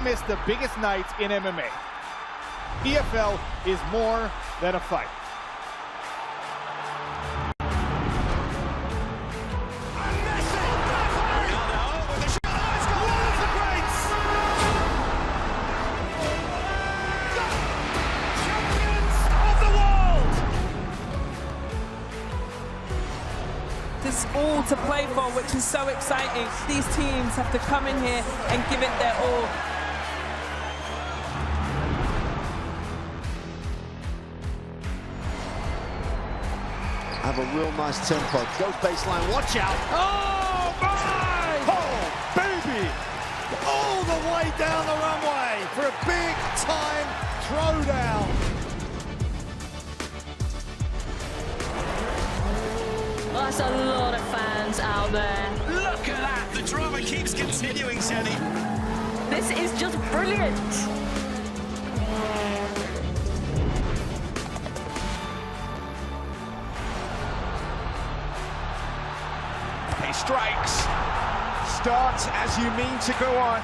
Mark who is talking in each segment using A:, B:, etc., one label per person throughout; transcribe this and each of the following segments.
A: miss the biggest nights in MMA. PFL is more than a fight.
B: There's all to play for, which is so exciting. These teams have to come in here and give it their all.
C: Have a real nice tempo. Goes baseline, watch out.
A: Oh, my!
C: Oh, baby! All the way down the runway for a big-time throwdown.
D: That's a lot of fans out there.
E: Look at that! The drama keeps continuing, Jenny.
D: This is just brilliant.
A: He strikes. Start as you mean to go on.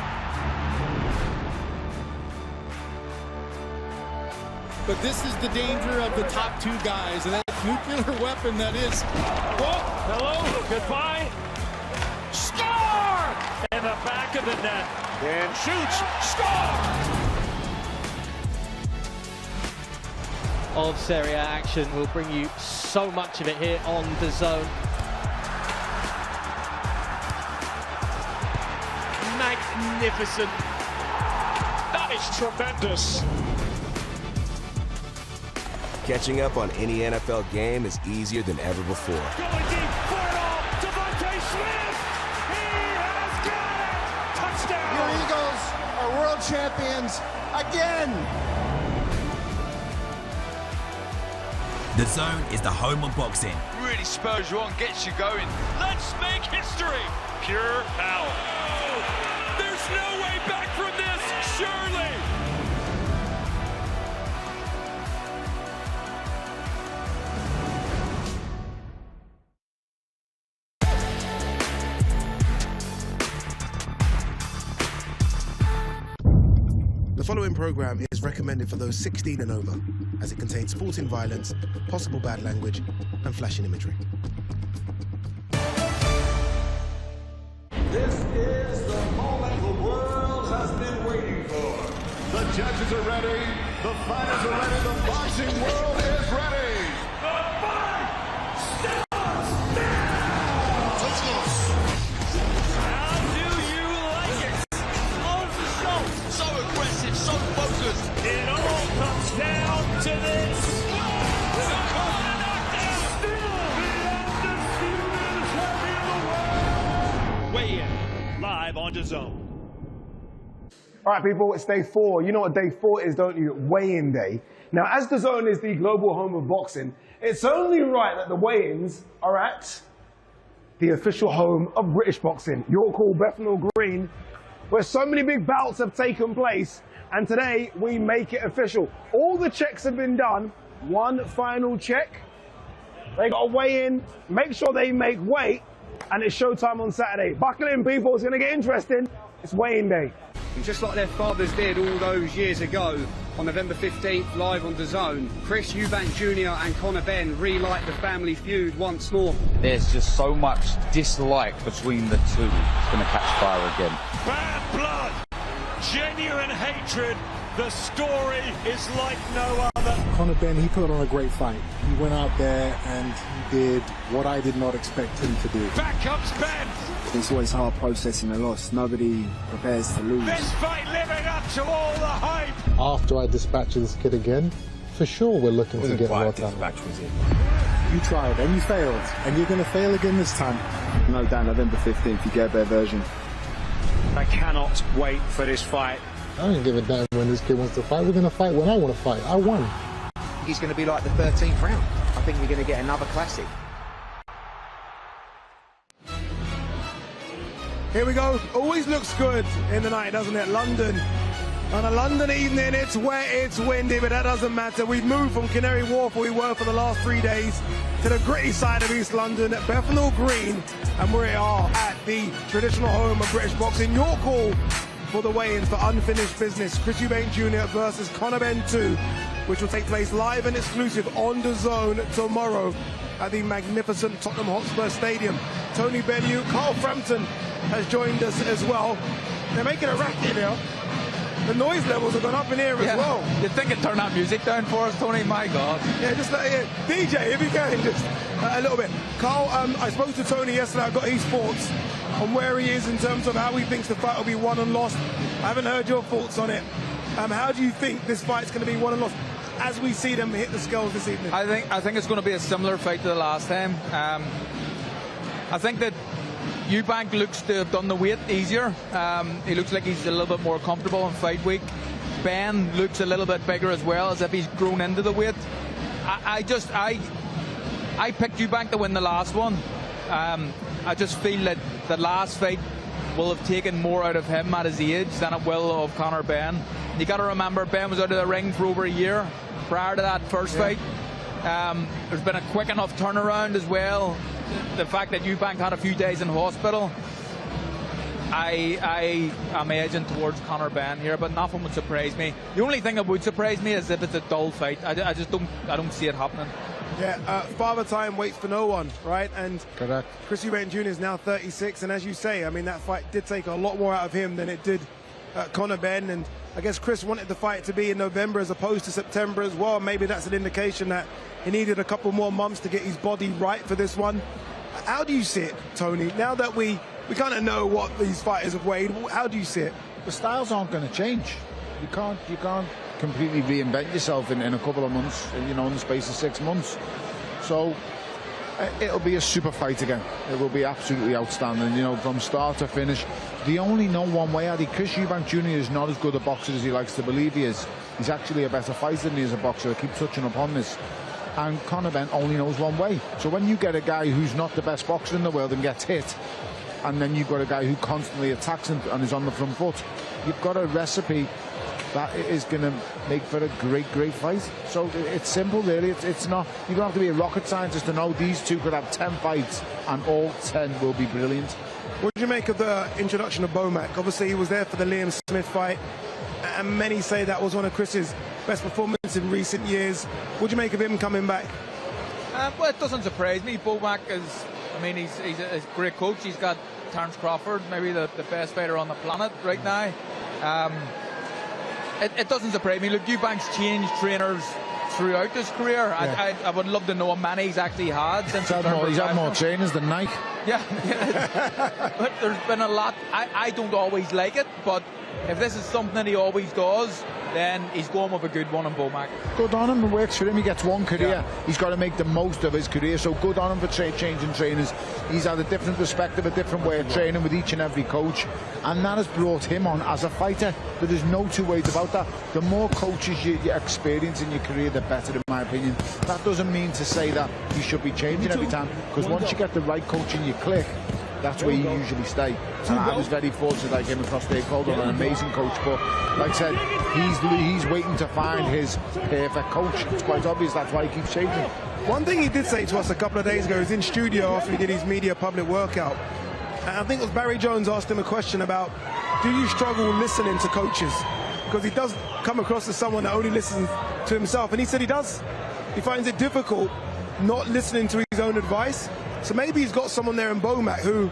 F: But this is the danger of the top two guys, and that nuclear weapon that is.
G: Whoa, hello, goodbye. Score! In the back of the net.
A: And shoots. Score!
H: Of Serie A action. We'll bring you so much of it here on the Zone.
G: Magnificent. That is tremendous.
I: Catching up on any NFL game is easier than ever before.
G: Going deep for it all. Devontae Smith. He has got it. Touchdown.
C: Your Eagles are world champions again.
E: The Zone is the home of boxing.
A: Really spurs you on, gets you going.
G: Let's make history. Pure power. There's no way back from this, surely.
J: The following program is recommended for those 16 and over, as it contains sporting violence, possible bad language, and flashing imagery.
K: This is the moment the world has been waiting for. The judges are ready, the fighters are ready, the boxing world is ready. The fight starts now!
G: How do you like it? On the show.
E: So aggressive, so focused.
G: It all comes down to this. Weigh in live on DAZN.
L: All right, people, it's day 4. You know what day 4 is, don't you? Weigh-in day. Now, as DAZN is the global home of boxing, it's only right that the weigh-ins are at the official home of British boxing, York Hall, Bethnal Green, where so many big bouts have taken place. And today, we make it official. All the checks have been done. One final check. They got to weigh in, make sure they make weight, and it's showtime on Saturday. Buckle in, people. It's going to get interesting. It's weigh-in day.
M: And just like their fathers did all those years ago, on November 15th, live on DAZN, Chris Eubank Jr. and Conor Benn relight the family feud once more.
N: There's just so much dislike between the two. It's going to catch fire again.
G: Bad blood, genuine hatred. The story is like no other.
F: Conor Benn, he put on a great fight. He went out there and he did what I did not expect him to do.
G: Back comes Benn.
O: It's always hard processing a loss. Nobody prepares to lose.
G: This fight living up to all the hype.
F: After I dispatch this kid again, for sure we're looking to get more time. You tried and you failed, and you're going to fail again this time.
O: No doubt, November 15th, you get a better version.
M: I cannot wait for this fight.
F: I don't give a damn when this kid wants to fight. We're going to fight when I want to fight. I won.
P: He's going to be like the 13th round. I think we're going to get another classic.
L: Here we go. Always looks good in the night, doesn't it? London. On a London evening, it's wet, it's windy, but that doesn't matter. We've moved from Canary Wharf, where we were for the last 3 days, to the gritty side of East London, at Bethnal Green, and we are at the traditional home of British boxing, York Hall, for the weigh-ins for unfinished business. Chris Eubank Jr. versus Conor Benn 2, which will take place live and exclusive on DAZN tomorrow at the magnificent Tottenham Hotspur Stadium. Tony Bellew, Carl Frampton has joined us as well. They're making a racket now. The noise levels have gone up in here as well.
N: You'd think it'd turn that music down for us, Tony. My God.
L: Yeah, just like, DJ, if you can, just a little bit. Carl, I spoke to Tony yesterday. I got his thoughts on where he is in terms of how he thinks the fight will be won and lost. I haven't heard your thoughts on it. How do you think this fight's going to be won and lost as we see them hit the scales this evening?
N: I think it's going to be a similar fight to the last time. I think that Eubank looks to have done the weight easier. He looks like he's a little bit more comfortable in fight week. Benn looks a little bit bigger as well, as if he's grown into the weight. I picked Eubank to win the last one. I just feel that the last fight will have taken more out of him at his age than it will of Conor Benn. You got to remember, Benn was out of the ring for over a year prior to that first fight. There's been a quick enough turnaround as well. The fact that Eubank had a few days in hospital, I am edging towards Conor Benn here, but nothing would surprise me. The only thing that would surprise me is if it's a dull fight. I just don't see it happening.
L: Yeah, Father Time waits for no one, right? And
F: correct.
L: Chris Eubank Jr. is now 36, and as you say, I mean, that fight did take a lot more out of him than it did Conor Benn. And I guess Chris wanted the fight to be in November as opposed to September as well. Maybe that's an indication that he needed a couple more months to get his body right for this one. How do you see it, Tony? Now that we kind of know what these fighters have weighed, how do you see it?
F: The styles aren't going to change. You can't completely reinvent yourself in a couple of months, you know, in the space of 6 months. So it'll be a super fight again. It will be absolutely outstanding, you know, from start to finish. The only know one way, Addy, Chris Eubank Jr. is not as good a boxer as he likes to believe he is. He's actually a better fighter than he is a boxer. I keep touching upon this. And Conor Benn only knows one way. So when you get a guy who's not the best boxer in the world and gets hit, and then you've got a guy who constantly attacks and is on the front foot, you've got a recipe that is going to make for a great fight. So it's simple, really. It's not, you don't have to be a rocket scientist to know these two could have 10 fights and all 10 will be brilliant.
L: What did you make of the introduction of Bomac? Obviously, he was there for the Liam Smith fight, and many say that was one of Chris's best performances in recent years. What do you make of him coming back?
N: Well, it doesn't surprise me. Bomac is, I mean, he's a great coach. He's got Terence Crawford, maybe the best fighter on the planet right now. It doesn't surprise me. Look, Eubank's changed trainers throughout his career. Yeah. I would love to know how many he's actually had. Since
F: he's had more trainers than Nike.
N: Yeah. But there's been a lot. I don't always like it, but if this is something that he always does, then he's going with a good one in Bomac.
F: Good on him, it works for him. He gets one career. Yeah. He's got to make the most of his career, so good on him for changing trainers. He's had a different perspective, a different way of training with each and every coach, and that has brought him on as a fighter. There is no two ways about that. The more coaches you experience in your career, the better, in my opinion. That doesn't mean to say that you should be changing every time, because once you get the right coach in your click, that's where you usually stay. And I was very fortunate I came across Dave Calder, an amazing coach, but like I said, he's waiting to find his perfect coach. It's quite obvious that's why he keeps changing.
L: One thing he did say to us a couple of days ago, he was in studio after he did his media public workout, and I think it was Barry Jones asked him a question about, do you struggle listening to coaches? Because he does come across as someone that only listens to himself, and he said he does. He finds it difficult not listening to his own advice. So maybe he's got someone there in Bomac who,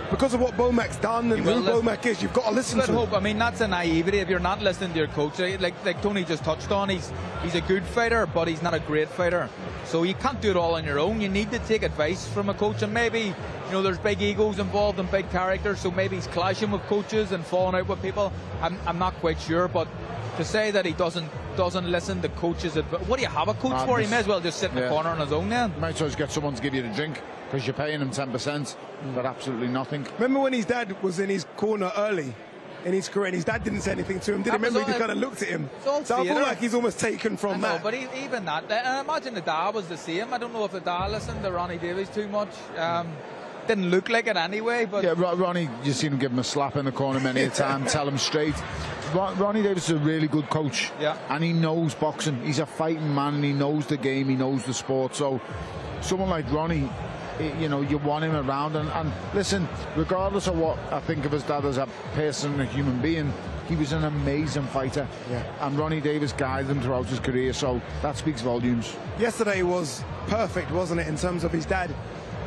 L: because of what Bomac's done and who Bomac is, you've got to listen to him.
N: I mean, that's a naivety if you're not listening to your coach. Like Tony just touched on, he's a good fighter, but he's not a great fighter. So you can't do it all on your own. You need to take advice from a coach, and maybe, you know, there's big egos involved and big characters, so maybe he's clashing with coaches and falling out with people. I'm not quite sure, but to say that he doesn't listen to coaches, what do you have a coach for? He may as well just sit in the corner on his own then.
F: You might as well get someone to give you the drink, because you're paying him 10% for absolutely nothing.
L: Remember when his dad was in his corner early in his career and his dad didn't say anything to him? Did he? Remember he kind of looked at him? So I feel like he's almost taken from that.
N: But even that, and I imagine the dad was the same. I don't know if the dad listened to Ronnie Davies too much. Didn't look like it anyway. But
F: yeah, Ronnie, you've seen him give him a slap in the corner many a time, tell him straight. Ronnie Davies is a really good coach, and he knows boxing. He's a fighting man, and he knows the game, he knows the sport. So someone like Ronnie, you know, you want him around. And listen, regardless of what I think of his dad as a person and a human being, he was an amazing fighter.
L: Yeah.
F: And Ronnie Davis guided him throughout his career, so that speaks volumes.
L: Yesterday was perfect, wasn't it, in terms of his dad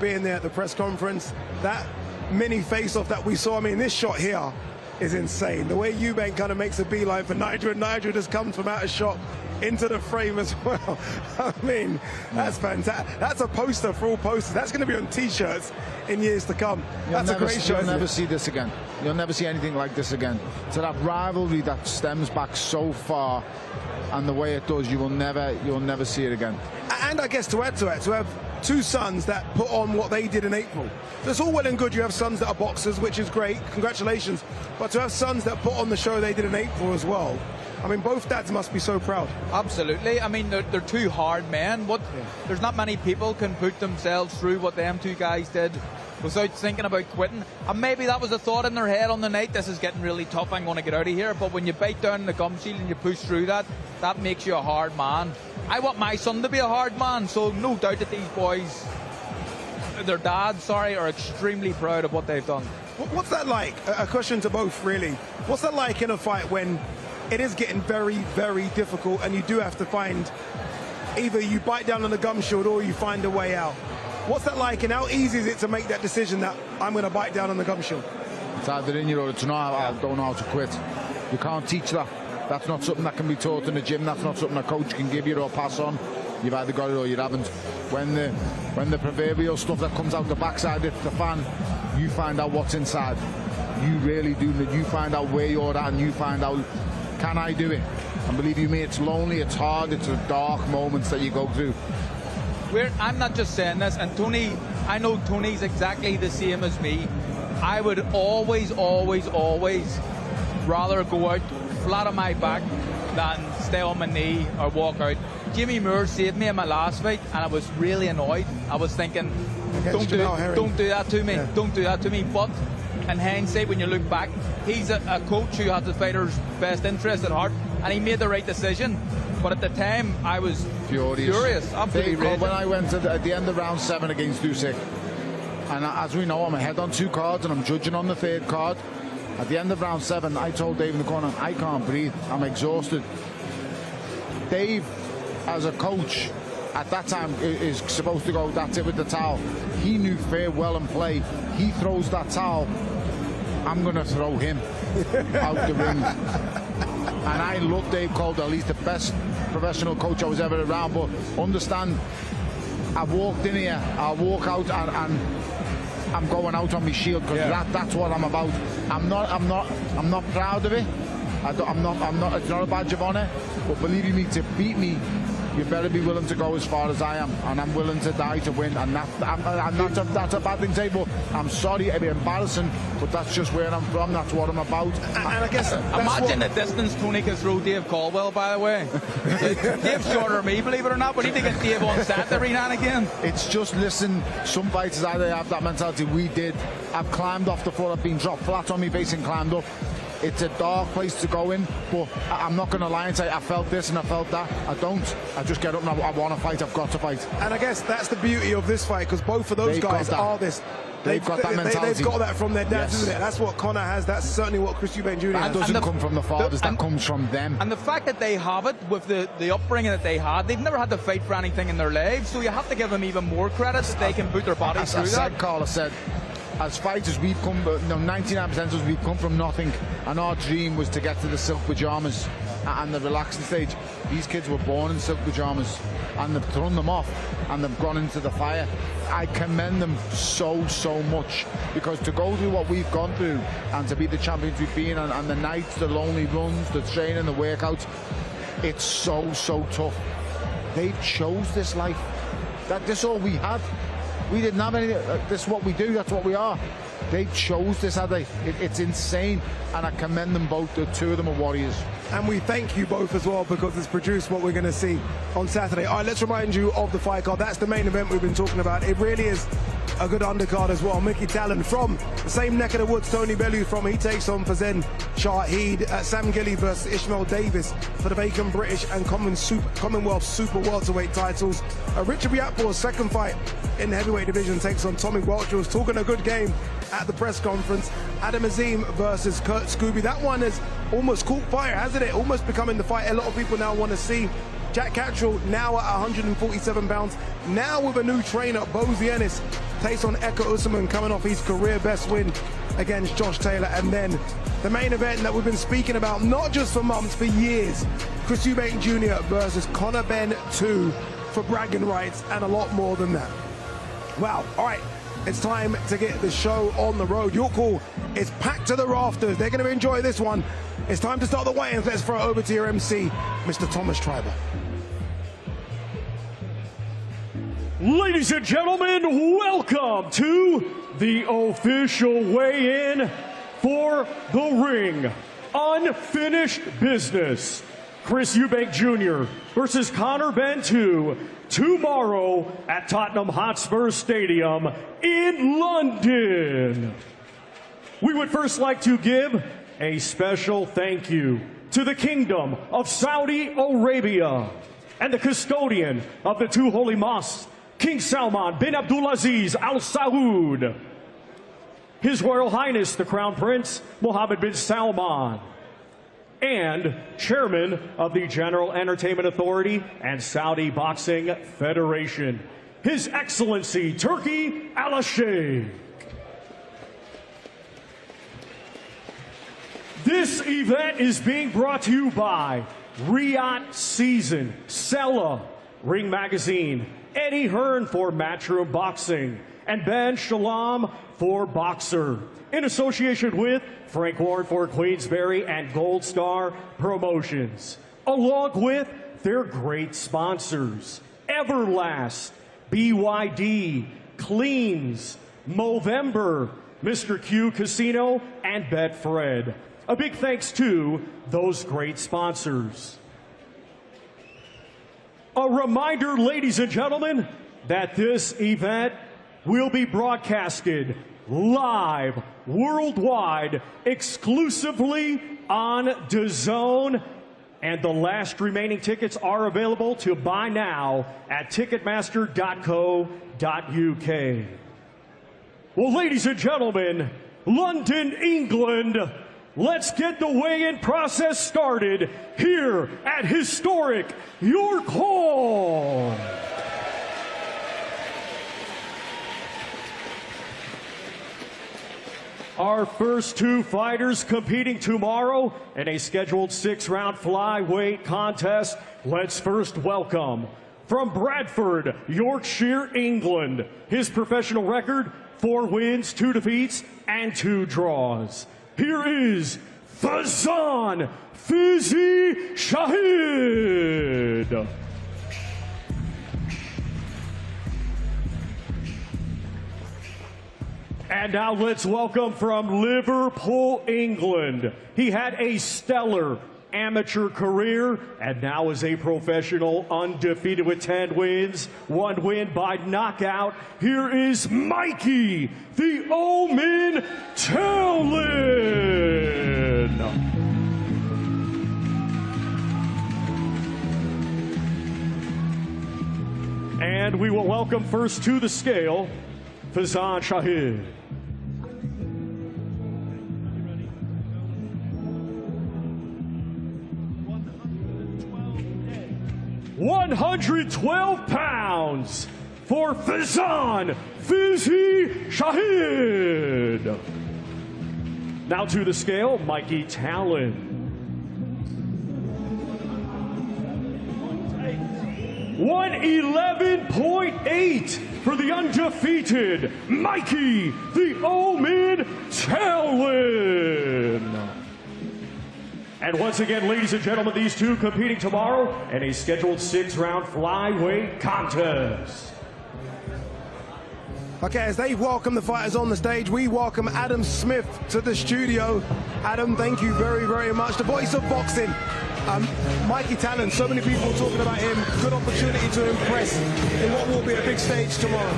L: being there at the press conference. That mini face-off that we saw, I mean, this shot here is insane. The way Eubank kind of makes a beeline for Nigel, and Nigel just comes from out of shot into the frame as well. I mean, that's fantastic. That's a poster for all posters. That's going to be on T-shirts in years to come. That's a great shot.
F: You'll never see this again. You'll never see anything like this again. So that rivalry that stems back so far, and the way it does, you'll never see it again.
L: And I guess to add to it, to have two sons that put on what they did in April. So it's all well and good you have sons that are boxers, which is great, congratulations. But to have sons that put on the show they did in April as well, I mean, both dads must be so proud.
N: Absolutely. I mean, they're two hard men. There's not many people can put themselves through what them two guys did without thinking about quitting. And maybe that was a thought in their head on the night, this is getting really tough, I'm going to get out of here. But when you bite down the gum shield and you push through that, that makes you a hard man. I want my son to be a hard man, so no doubt that these boys, their dads, are extremely proud of what they've done.
L: What's that like? A question to both, really. What's that like in a fight when it is getting very, very difficult and you do have to find, either you bite down on the gum shield or you find a way out? What's that like, and how easy is it to make that decision that I'm going to bite down on the gum shield?
F: It's either in you or it's not. I don't know how to quit. You can't teach that. That's not something that can be taught in the gym. That's not something a coach can give you or pass on. You've either got it or you haven't. When the proverbial stuff that comes out the backside hits the fan, you find out what's inside. You really do. You find out where you're at, and you find out, can I do it? And believe you me, it's lonely, it's hard, it's the dark moments that you go through.
N: I'm not just saying this, and Tony, I know Tony's exactly the same as me. I would always, always, always rather go out flat on my back than stay on my knee or walk out. Jimmy Moore saved me in my last fight, and I was really annoyed. I was thinking, don't do that to me, don't do that to me. But in hindsight, when you look back, he's a coach who has the fighter's best interest at heart, and he made the right decision. But at the time, I was furious, absolutely raging.
F: When I went at the end of round 7 against Usyk, and as we know, I'm ahead on 2 cards, and I'm judging on the 3rd card. At the end of round 7, I told Dave in the corner, I can't breathe, I'm exhausted. Dave, as a coach, at that time is supposed to go, that's it with the towel. He knew fair, well and play. He throws that towel, I'm going to throw him out the ring. And I love Dave Calder. He's the best professional coach I was ever around. But understand, I've walked in here, I'll walk out and I'm going out on my shield, because that's what I'm about. I'm not proud of it. I'm not. It's not a badge of honour. But believe me, to beat me, you better be willing to go as far as I am, and I'm willing to die to win. And that's a bad thing to say, but I'm sorry, it'd be embarrassing, but that's just where I'm from. That's what I'm about.
L: And I guess
N: imagine the distance Tony can throw Dave Caldwell, by the way. Dave's shorter than me, believe it or not, but he need to get Dave on set every now and again.
F: It's just, listen, some fighters either have that mentality. We did. I've climbed off the floor, I've been dropped flat on my face and climbed up. It's a dark place to go in, but I'm not going to lie and say I felt this and I felt that. I don't. I just get up and I want to fight. I've got to fight.
L: And I guess that's the beauty of this fight, because both of those guys are this.
F: They've got that mentality.
L: They've got that from their dads, isn't it? That's what Conor has. That's certainly what Chris Eubank Jr. has.
F: That doesn't come from the fathers. That comes from them.
N: And the fact that they have it with the upbringing that they had, they've never had to fight for anything in their lives. So you have to give them even more credit that they can put their bodies through that.
F: As Carla said, as fighters, we've come, 99% of us, we've come from nothing, and our dream was to get to the silk pajamas and the relaxing stage. These kids were born in silk pajamas, and they've thrown them off, and they've gone into the fire. I commend them so much, because to go through what we've gone through, and to be the champions we've been, and the nights, the lonely runs, the training, the workouts, it's so tough. They chose this life. This is all we had. We didn't have anything. This is what we do. That's what we are. They chose this, had they? It's insane, and I commend them both. The two of them are warriors.
L: And we thank you both as well, because it's produced what we're going to see on Saturday. All right, let's remind you of the fight card. That's the main event we've been talking about. It really is a good undercard as well. Mickey Tallon from the same neck of the woods Tony Bellew from. He takes on Fazan Shahid. Sam Gilley versus Ishmael Davis for the vacant British and Commonwealth Super Welterweight titles. Richard Riakporhe's second fight in the heavyweight division takes on Tommy Welch, who was talking a good game at the press conference. Adam Azim versus Kurt Scooby. That one has almost caught fire, hasn't it? Almost becoming the fight a lot of people now want to see. Jack Catterall now at 147 pounds. Now with a new trainer, Bozy Ennis, takes on Essuman, coming off his career best win against Josh Taylor. And then the main event that we've been speaking about, not just for months, for years, Chris Eubank Jr. versus Benn 2 for bragging rights and a lot more than that. Wow, all right, it's time to get the show on the road. Your call is packed to the rafters. They're going to enjoy this one. It's time to start the weigh-ins. Let's throw it over to your MC, Mr. Thomas Treiber.
Q: Ladies and gentlemen, welcome to the official weigh-in for the ring. Unfinished business. Chris Eubank Jr. versus Benn 2 tomorrow at Tottenham Hotspur Stadium in London. We would first like to give a special thank you to the Kingdom of Saudi Arabia and the custodian of the two holy mosques, King Salman bin Abdulaziz Al Saud, His Royal Highness the Crown Prince Mohammed bin Salman, and Chairman of the General Entertainment Authority and Saudi Boxing Federation, His Excellency Turki Al-Sheikh. This event is being brought to you by Riyadh Season, Sella, Ring Magazine, Eddie Hearn for Matchroom Boxing, and Ben Shalom for Boxer, in association with Frank Warren for Queensberry and Gold Star Promotions, along with their great sponsors, Everlast, BYD, Cleans, Movember, Mr. Q Casino, and Betfred. A big thanks to those great sponsors. A reminder, ladies and gentlemen, that this event will be broadcasted live worldwide exclusively on DAZN, and the last remaining tickets are available to buy now at ticketmaster.co.uk. Well, ladies and gentlemen, London, England, let's get the weigh-in process started here at historic York Hall. Our first two fighters competing tomorrow in a scheduled 6-round flyweight contest. Let's first welcome from Bradford, Yorkshire, England, his professional record, 4 wins, 2 defeats, and 2 draws. Here is Fazan Shahid. And now let's welcome from Liverpool, England. He had a stellar amateur career and now is a professional, undefeated with 10 wins, 1 win by knockout. Here is Mikey, the Omen Tallon. And we will welcome first to the scale, Fazan Shahid. 112 pounds for Fazan Shahid. Now to the scale, Mikey Tallon. 111.8 for the undefeated Mikey the Omen Tallon. And once again, ladies and gentlemen, these two competing tomorrow in a scheduled 6-round flyweight contest.
L: Okay, as they welcome the fighters on the stage, we welcome Adam Smith to the studio. Adam, thank you very, very much. The voice of boxing
J: Mikey Tallon, so many people talking about him. Good opportunity to impress in what will be a big stage tomorrow.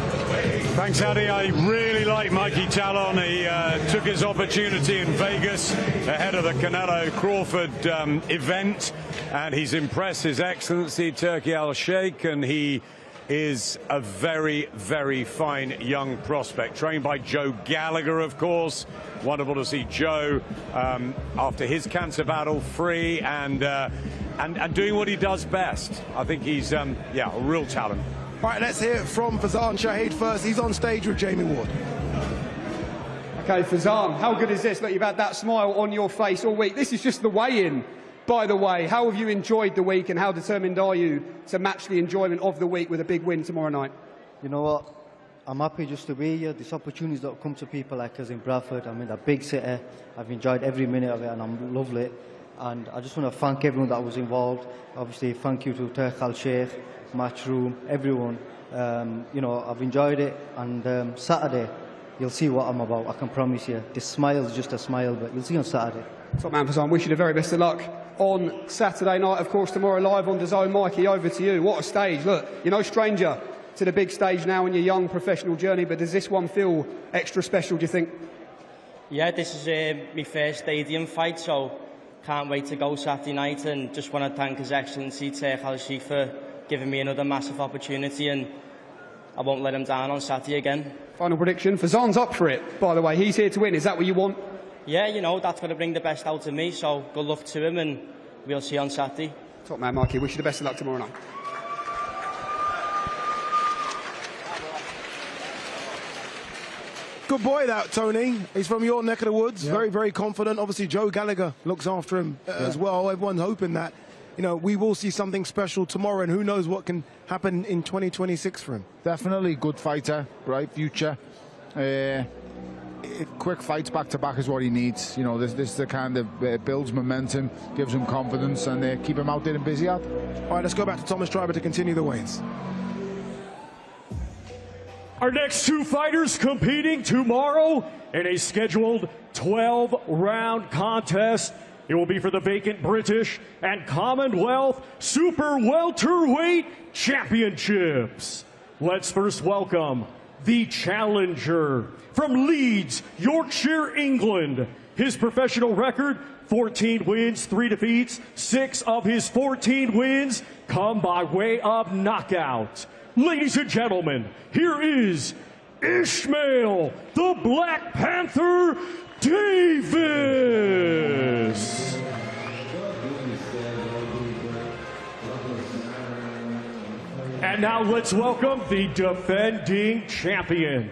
R: Thanks, Addy. I really like Mikey Tallon. He took his opportunity in Vegas ahead of the Canelo-Crawford event, and he's impressed His Excellency Turki Al-Sheikh, and he is a very, very fine young prospect. Trained by Joe Gallagher, of course. Wonderful to see Joe after his cancer battle free and doing what he does best. I think he's, yeah, a real talent.
J: All right, let's hear it from Fazan Shahid first. He's on stage with Jamie Ward.
M: Okay, Fazan, how good is this? Look, you've had that smile on your face all week. This is just the weigh-in, by the way. How have you enjoyed the week, and how determined are you to match the enjoyment of the week with a big win tomorrow night?
S: You know what? I'm happy just to be here. These opportunities that come to people like us in Bradford. I'm in a big city. I've enjoyed every minute of it, and I'm lovely it. And I just want to thank everyone that was involved. Obviously, thank you to Turk Al-Sheikh, Matchroom, everyone. You know, I've enjoyed it, and Saturday, you'll see what I'm about. I can promise you. This smile is just a smile, but you'll see on Saturday.
M: Top man, Fazan, wish you the very best of luck on Saturday night. Of course, tomorrow live on DAZN. Mikey, over to you. What a stage. Look, you're no stranger to the big stage now in your young professional journey, but does this one feel extra special, do you think?
T: Yeah, this is my first stadium fight, so can't wait to go Saturday night, and just want to thank His Excellency Turk Al-Sheikh for giving me another massive opportunity, and I won't let him down on Saturday again.
M: Final prediction, Fazan's up for it, by the way. He's here to win. Is that what you want?
T: Yeah, you know, that's going to bring the best out of me, so good luck to him, and we'll see you on Saturday.
M: Top man, Mikey. Wish you the best of luck tomorrow night.
J: Good boy, that, Tony. He's from your neck of the woods. Yeah. Very, very confident. Obviously, Joe Gallagher looks after him as well. Everyone's hoping that, you know, we will see something special tomorrow, and who knows what can happen in 2026 for him.
F: Definitely good fighter, bright future. Quick fights back-to-back is what he needs. You know, this is the kind of builds momentum, gives him confidence, and keep him out there and busy out.
J: All right, let's go back to Thomas Triber to continue the weigh-ins.
Q: Our next two fighters competing tomorrow in a scheduled 12-round contest. It will be for the vacant British and Commonwealth Super Welterweight Championships. Let's first welcome the challenger from Leeds, Yorkshire, England. His professional record, 14 wins, 3 defeats. 6 of his 14 wins come by way of knockout. Ladies and gentlemen, here is Ishmael, the Black Panther Davis. And now let's welcome the defending champion.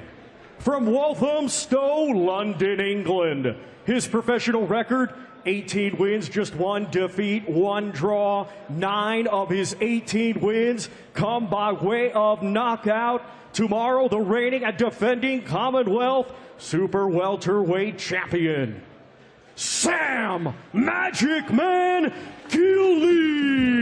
Q: From Walthamstow, London, England. His professional record, 18 wins, just 1 defeat, 1 draw. 9 of his 18 wins come by way of knockout. Tomorrow, the reigning and defending Commonwealth Super Welterweight Champion, Sam Magic Man Gilley.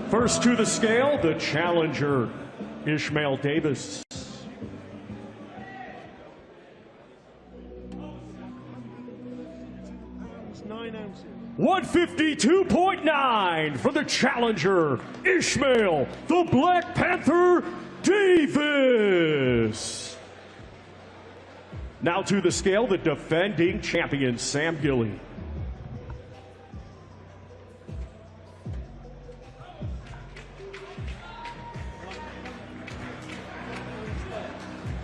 Q: First to the scale, the challenger, Ishmael Davis. 152.9 for the challenger, Ishmael, the Black Panther Davis. Now to the scale, the defending champion, Sam Gilley.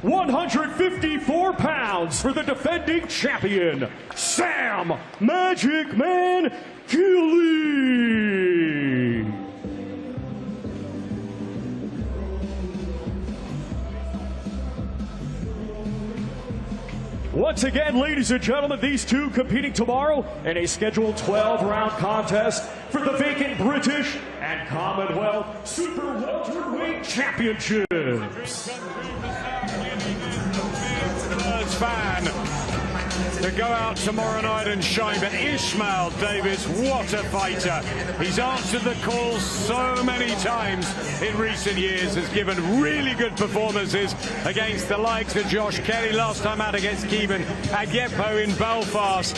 Q: 154 pounds for the defending champion, Sam Magic Man Gilley. Once again, ladies and gentlemen, these two competing tomorrow in a scheduled 12-round contest for the vacant British and Commonwealth Super Welterweight Championships.
R: Fan. to go out tomorrow night and shine. But Ishmael Davis, what a fighter. He's answered the calls so many times in recent years, has given really good performances against the likes of Josh Kelly, last time out against Kevin Agepo in Belfast.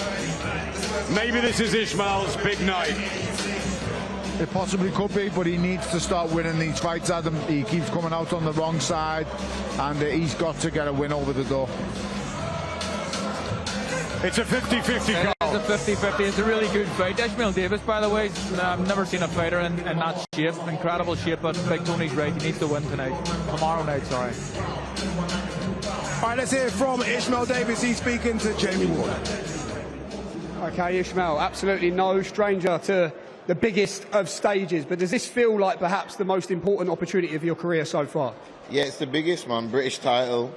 R: Maybe this is Ishmael's big night.
F: It possibly could be, but he needs to start winning these fights, Adam. He keeps coming out on the wrong side, and he's got to get a win over the door.
R: It's a 50-50 call.
N: It's a 50-50. It's a really good fight. Ishmael Davis, by the way, I've never seen a fighter in that shape. Incredible shape, but Big Tony's right. He needs to win tonight. Tomorrow night, sorry.
J: All right, let's hear from Ishmael Davis. He's speaking to Jamie Ward.
M: Okay, Ishmael, absolutely no stranger to the biggest of stages, but does this feel like perhaps the most important opportunity of your career so far?
U: Yeah, it's the biggest, man. British title.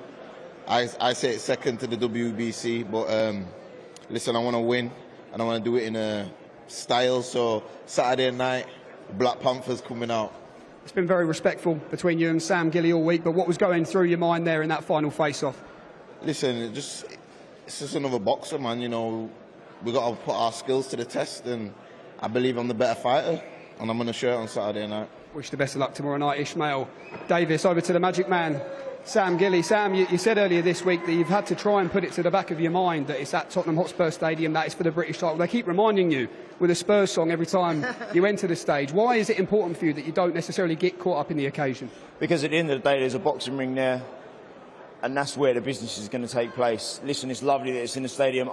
U: I say it's second to the WBC, but listen, I want to win, and I want to do it in a style. So Saturday night, Black Panther's coming out.
M: It's been very respectful between you and Sam Gilley all week, but what was going through your mind there in that final face-off?
U: Listen, it's just another boxer, man. You know, we got to put our skills to the test, and I believe I'm the better fighter, and I'm going to show it on Saturday night.
M: Wish the best of luck tomorrow night, Ishmael Davis. Over to the Magic Man, Sam Gilley. Sam, you said earlier this week that you've had to try and put it to the back of your mind that it's at Tottenham Hotspur Stadium, that is for the British title. They keep reminding you with a Spurs song every time you enter the stage. Why is it important for you that you don't necessarily get caught up in the occasion?
V: Because at the end of the day, there's a boxing ring there, and that's where the business is going to take place. Listen, it's lovely that it's in the stadium.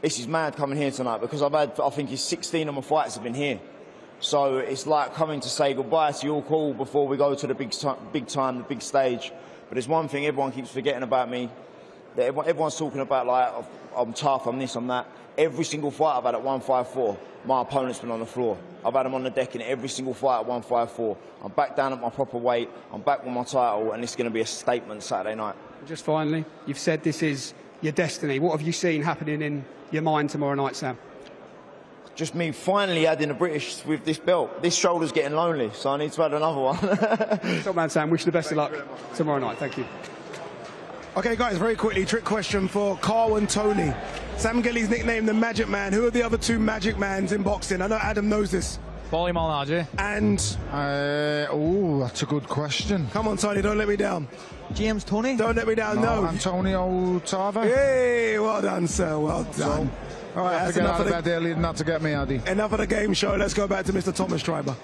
V: This is mad coming here tonight because I think it's 16 of my fights have been here. So it's like coming to say goodbye to your call before we go to the big time, the big stage. But there's one thing everyone keeps forgetting about me. That everyone's talking about, like, I'm tough, I'm this, I'm that. Every single fight I've had at 154, my opponent's been on the floor. I've had them on the deck in every single fight at 154. I'm back down at my proper weight. I'm back with my title, and it's going to be a statement Saturday night.
M: Just finally, you've said this is your destiny. What have you seen happening in your mind tomorrow night, Sam?
V: Just me finally adding the British with this belt. This shoulder's getting lonely, so I need to add another one.
M: Top man, Sam. Wish you the best of luck tomorrow night. Thank you.
J: Okay, guys, very quickly, trick question for Carl and Tony. Sam Gilley's nicknamed the Magic Man. Who are the other two Magic Mans in boxing? I know Adam knows this.
N: Paulie Malignaggi.
J: And?
F: Oh, that's a good question.
J: Come on, Tony, don't let me down.
N: James Toney?
J: Don't let me down, no.
F: Antonio Tarver.
J: Hey, well done, sir, well done. All right, that's enough of the
F: bed early not to get me, Addy.
J: Enough of the game show. Let's go back to Mr. Thomas Schreiber.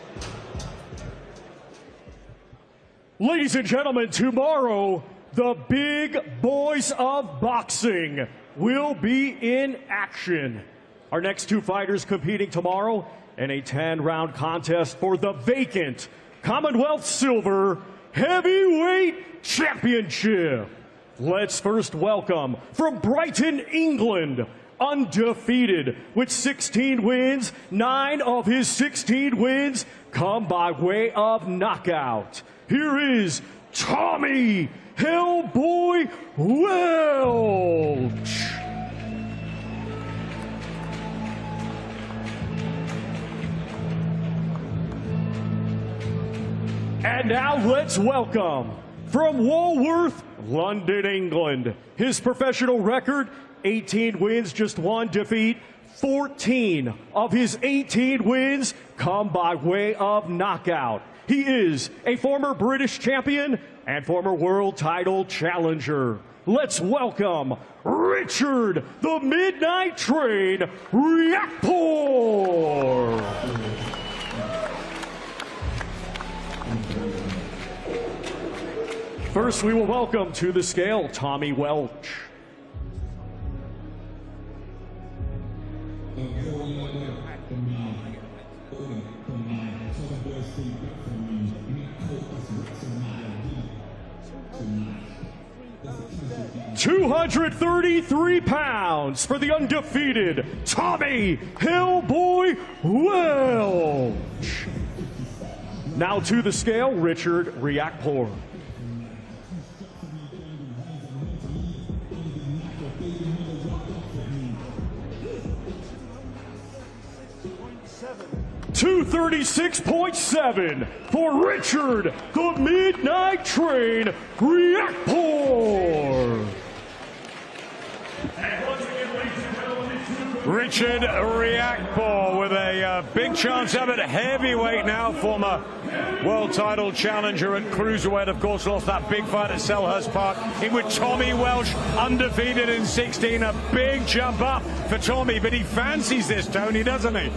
Q: Ladies and gentlemen, tomorrow, the big boys of boxing will be in action. Our next two fighters competing tomorrow in a 10-round contest for the vacant Commonwealth Silver Heavyweight Championship. Let's first welcome from Brighton, England, undefeated with 16 wins. 9 of his 16 wins come by way of knockout. Here is Tommy Hellboy Welch. And now let's welcome from Walworth, London, England, his professional record, 18 wins, just 1 defeat. 14 of his 18 wins come by way of knockout. He is a former British champion and former world title challenger. Let's welcome Richard the Midnight Train Riakporhe. First, we will welcome to the scale Tommy Welch. £233 for the undefeated Tommy Hellboy Welch. Now to the scale, Richard Riakporhe. $236.7 for Richard the Midnight Train Riakporhe.
R: Richard Riakporhe with a big chance of it. Heavyweight now, former world title challenger at cruiserweight. Of course, lost that big fight at Selhurst Park. In with Tommy Welch, undefeated in 16. A big jump up for Tommy, but he fancies this, Tony, doesn't he?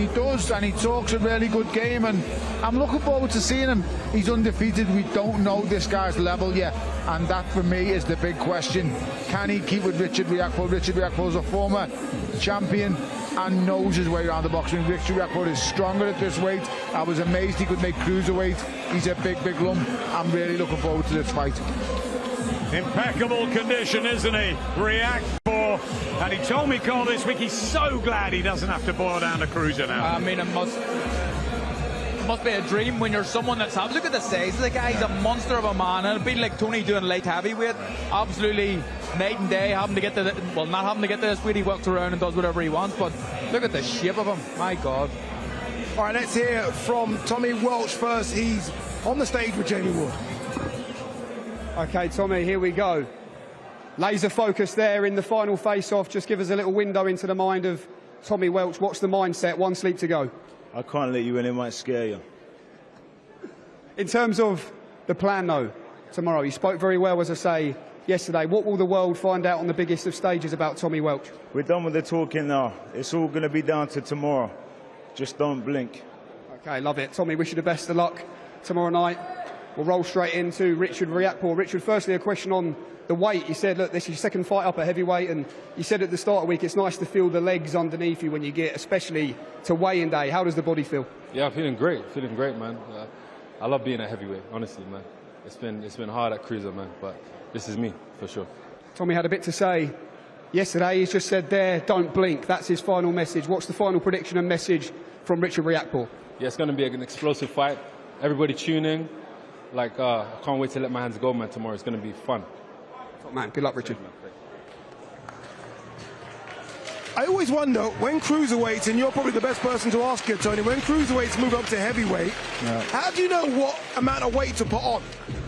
F: He does, and he talks a really good game, and I'm looking forward to seeing him. He's undefeated. We don't know this guy's level yet, and that for me is the big question. Can he keep with Richard Riakporhe? Richard Riakporhe is a former champion and knows his way around the boxing. Richard Riakporhe is stronger at this weight. I was amazed he could make cruiserweight. He's a big lump. I'm really looking forward to this fight.
R: Impeccable condition, isn't he? Riakporhe. And he told me, Carl, this week he's so glad he doesn't have to boil down to cruiser now.
N: I mean, it must be a dream when you're someone that's... Look at the size of the guy. He's a monster of a man. And it'd be like Tony doing light heavyweight. Absolutely night and day, having to get to the... Well, not having to get to this weight. He works around and does whatever he wants. But look at the shape of him. My God.
J: All right, let's hear from Tommy Welch first. He's on the stage with Jamie Ward.
M: Okay, Tommy, here we go. Laser focus there in the final face-off. Just give us a little window into the mind of Tommy Welch. What's the mindset? One sleep to go.
B: I can't let you in, it might scare you.
M: In terms of the plan, though, tomorrow, you spoke very well, as I say, yesterday. What will the world find out on the biggest of stages about Tommy Welch?
B: We're done with the talking now. It's all going to be down to tomorrow. Just don't blink.
M: Okay, love it. Tommy, wish you the best of luck tomorrow night. We'll roll straight into Richard Riakporhe. Richard, firstly, a question on the weight. You said, look, this is your second fight up at heavyweight, and you said at the start of the week it's nice to feel the legs underneath you when you get, especially to weigh-in day. How does the body feel?
D: Yeah, I'm feeling great, man. I love being a heavyweight, honestly, man. It's been hard at cruiser, man, but this is me, for sure.
M: Tommy had a bit to say yesterday. He's just said there, don't blink. That's his final message. What's the final prediction and message from Richard Riakporhe?
D: Yeah, it's going to be an explosive fight. Everybody tune in. I can't wait to let my hands go, man, tomorrow. It's going to be fun.
M: Top man, good luck, Richard.
J: I always wonder, when cruiserweights, and you're probably the best person to ask it, Tony, when cruiserweights move up to heavyweight, how do you know what amount of weight to put on?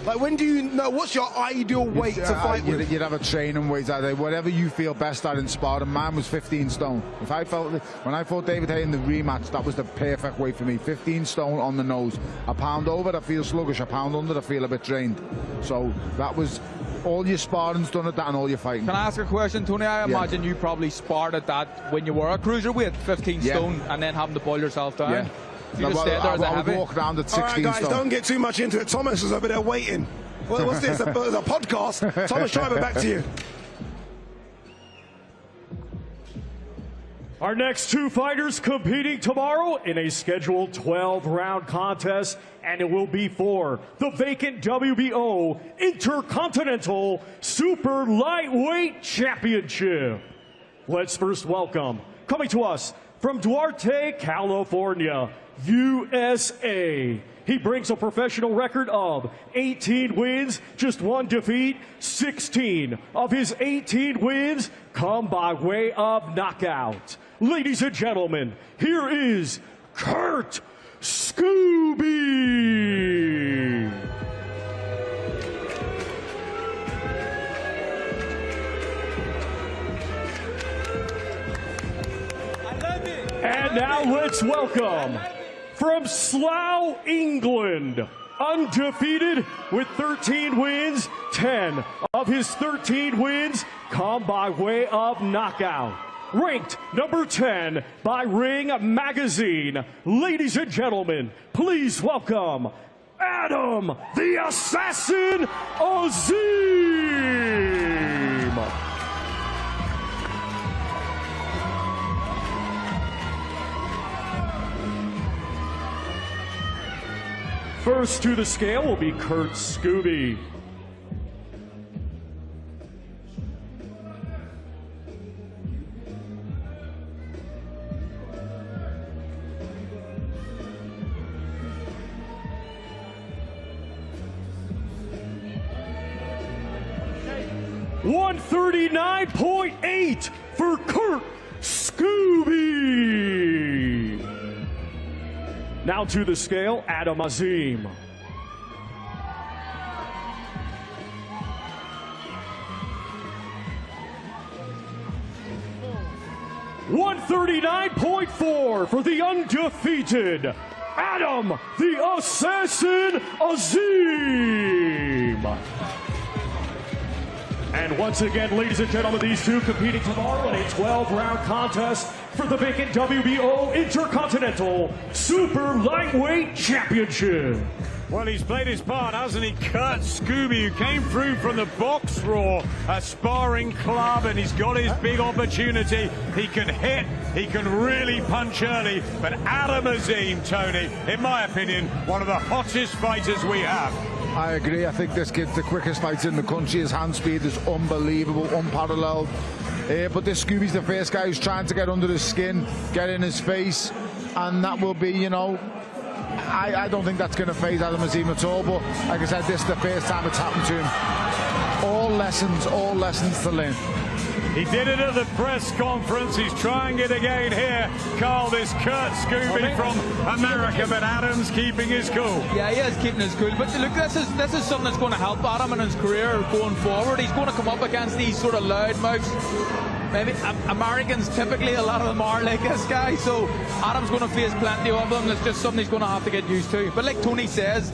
J: Like, when do you know, what's your ideal weight to fight with?
F: You'd have a training weight, whatever you feel best at in sparring. Mine was 15 stone. When I fought David Haye in the rematch, that was the perfect weight for me. 15 stone on the nose. A pound over, I feel sluggish. A pound under, I feel a bit drained. So that was... all your sparring's done at that and all your fighing.
N: Can I ask a question, Tony? I imagine you probably sparred at that when you were a cruiserweight, 15 stone, and then having to boil yourself down.
F: Yeah.
N: You just stayed there as a heavy.
F: I would walk around at 16
J: All right, guys,
F: stone.
J: don't get too much into it. Thomas is over there waiting. What's this? It's a podcast. Thomas Schreiber, back to you.
Q: Our next two fighters competing tomorrow in a scheduled 12-round contest, and it will be for the vacant WBO Intercontinental Super Lightweight Championship. Let's first welcome, coming to us from Duarte, California, USA. He brings a professional record of 18 wins, just one defeat. 16 of his 18 wins come by way of knockout. Ladies and gentlemen, here is Kurt Scooby. And now let's welcome, from Slough, England, undefeated with 13 wins, 10 of his 13 wins come by way of knockout. Ranked number 10 by Ring Magazine. Ladies and gentlemen, please welcome Adam the Assassin Azim. First to the scale will be Kurt Scooby. $139.8 for Kurt Scooby. Now to the scale, Adam Azim. 139.4 for the undefeated Adam the Assassin Azim. And once again, ladies and gentlemen, these two competing tomorrow in a 12-round contest for the vacant WBO Intercontinental Super Lightweight Championship.
R: Well, he's played his part, hasn't he? Kurt Scooby, who came through from the Box Raw, a sparring club, and he's got his big opportunity. He can hit, he can really punch early, but Adam Azim, Tony, in my opinion, one of the hottest fighters we have.
F: I agree. I think this kid's the quickest fighter in the country. His hand speed is unbelievable, unparalleled. But this Scooby's the first guy who's trying to get under his skin, get in his face, and that will be, you know, I don't think that's going to faze Adam Azim at all, but like I said, this is the first time it's happened to him. All lessons to learn.
R: He did it at the press conference. He's trying it again here. Carl, this Kurt Scooby from America, but Adam's keeping his cool.
N: Yeah, he is keeping his cool. But look, this is something that's going to help Adam in his career going forward. He's going to come up against these sort of loudmouths. Maybe Americans, typically a lot of them are like this guy, so Adam's going to face plenty of them. It's just something he's going to have to get used to. But like Tony says,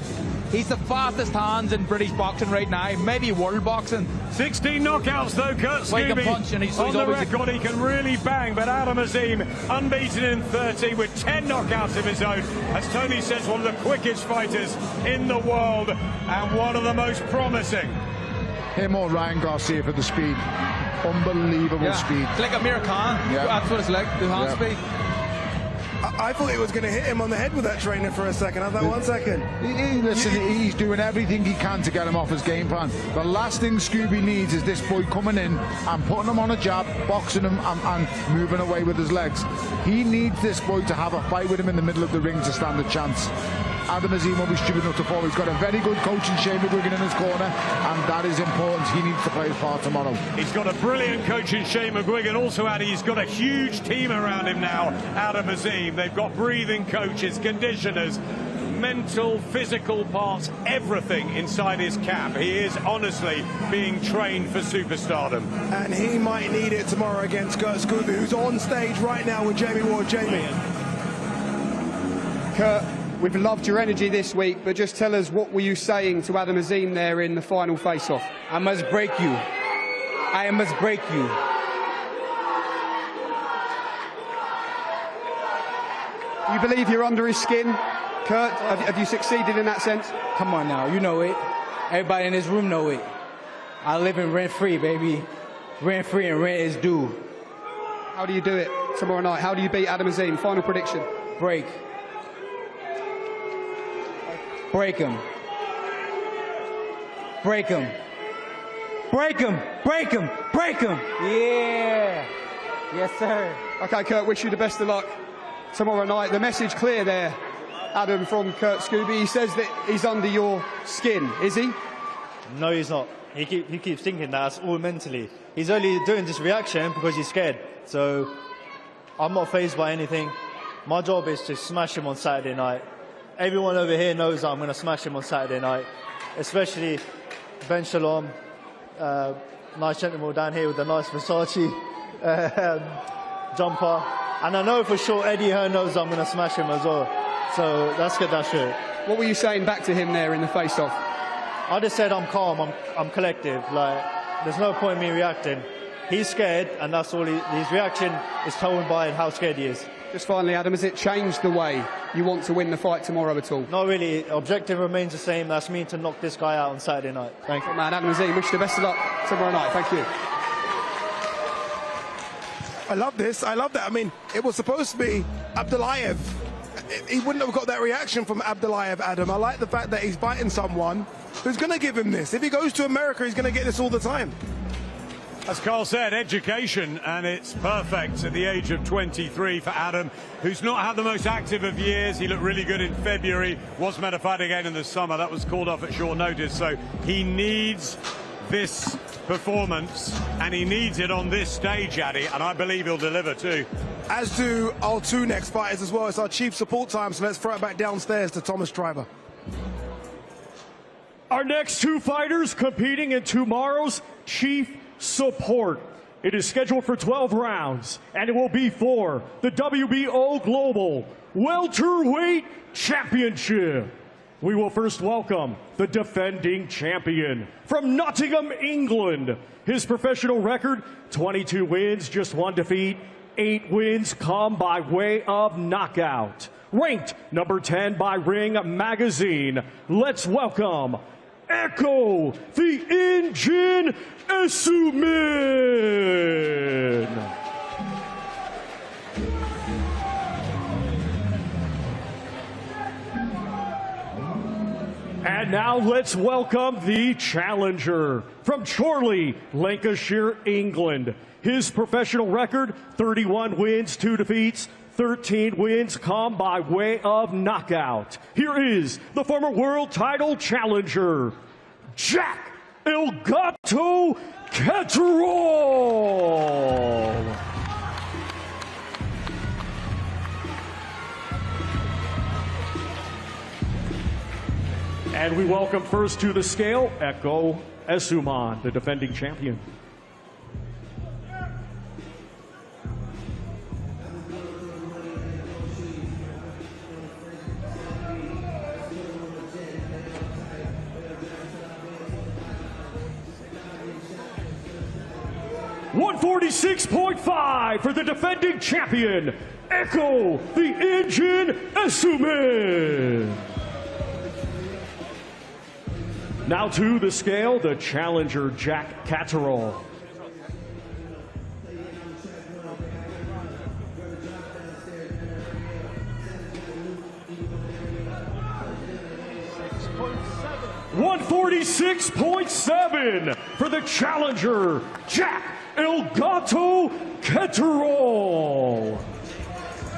N: he's the fastest hands in British boxing right now, maybe world boxing.
R: 16 knockouts though, Kurt Scooby.
N: He can punch, and he's
R: on the record, he can really bang, but Adam Azim, unbeaten in 30 with 10 knockouts of his own. As Tony says, one of the quickest fighters in the world and one of the most promising.
F: Him or Ryan Garcia for the speed. Unbelievable speed.
N: It's like Amir Khan. Yeah. That's what it's like, the hand speed.
J: I thought he was going to hit him on the head with that trainer for a second. I thought, 1 second.
F: Listen, he's doing everything he can to get him off his game plan. The last thing Scooby needs is this boy coming in and putting him on a jab, boxing him and moving away with his legs. He needs this boy to have a fight with him in the middle of the ring to stand a chance. Adam Azim will be stupid enough to fall. He's got a very good coach in Shane McGuigan in his corner, and that is important. He needs to play his part tomorrow.
R: He's got a brilliant coach in Shane McGuigan. Also, Addy, he's got a huge team around him now, Adam Azim. They've got breathing coaches, conditioners, mental, physical parts, everything inside his cap. He is honestly being trained for superstardom.
J: And he might need it tomorrow against Kurt Scooby, who's on stage right now with Jamie Ward. Jamie.
M: Kurt, we've loved your energy this week, but just tell us, what were you saying to Adam Azim there in the final face-off?
H: I must break you. I must break you.
M: You believe you're under his skin? Kurt, have you succeeded in that sense?
H: Come on now, you know it. Everybody in this room know it. I live in rent-free, baby. Rent-free and rent is due.
M: How do you do it tomorrow night? How do you beat Adam Azim? Final prediction.
H: Break. Break him. Break him. Break him. Break him. Break him. Yeah. Yes, sir.
M: Okay, Kurt, wish you the best of luck tomorrow night. The message clear there, Adam, from Kurt Scooby. He says that he's under your skin. Is he?
I: No, he's not. He keeps thinking that's all mentally. He's only doing this reaction because he's scared. So I'm not fazed by anything. My job is to smash him on Saturday night. Everyone over here knows that I'm going to smash him on Saturday night, especially Ben Shalom, nice gentleman down here with the nice Versace jumper. And I know for sure Eddie Hearn knows I'm going to smash him as well. So let's get that straight.
M: What were you saying back to him there in the face-off?
I: I just said I'm calm, I'm collective. Like, there's no point in me reacting. He's scared, and that's all. His reaction is told by how scared he is.
M: Just finally, Adam, has it changed the way you want to win the fight tomorrow at all?
I: Not really. Objective remains the same. That's me to knock this guy out on Saturday night. Thank you.
M: Man, Adam Azim, wish you the best of luck tomorrow night. Thank you.
J: I love this. I love that. I mean, it was supposed to be Abdullayev. He wouldn't have got that reaction from Abdullayev, Adam. I like the fact that he's fighting someone who's going to give him this. If he goes to America, he's going to get this all the time.
R: As Carl said, education, and it's perfect at the age of 23 for Adam, who's not had the most active of years. He looked really good in February, was meant to fight again in the summer. That was called off at short notice, so he needs this performance, and he needs it on this stage, Addy, and I believe he'll deliver too.
J: As do our two next fighters as well. It's our chief support time, so let's throw it back downstairs to Thomas Triber.
Q: Our next two fighters competing in tomorrow's chief support. It is scheduled for 12 rounds, and it will be for the WBO Global Welterweight Championship. We will first welcome the defending champion from Nottingham, England. His professional record, 22 wins, just 1 defeat. 8 wins come by way of knockout. Ranked number 10 by Ring Magazine. Let's welcome Echo the Engine Essuman. And now let's welcome the challenger from Chorley, Lancashire, England. His professional record, 31 wins, 2 defeats, 13 wins come by way of knockout. Here is the former world title challenger, Jack El Gato Catterall. And we welcome first to the scale, Echo Essuman, the defending champion. $146.5 for the defending champion, Echo the Engine Essuman. Now to the scale, the challenger, Jack Catterall. $146.7 for the challenger, Jack El Gato Catterall.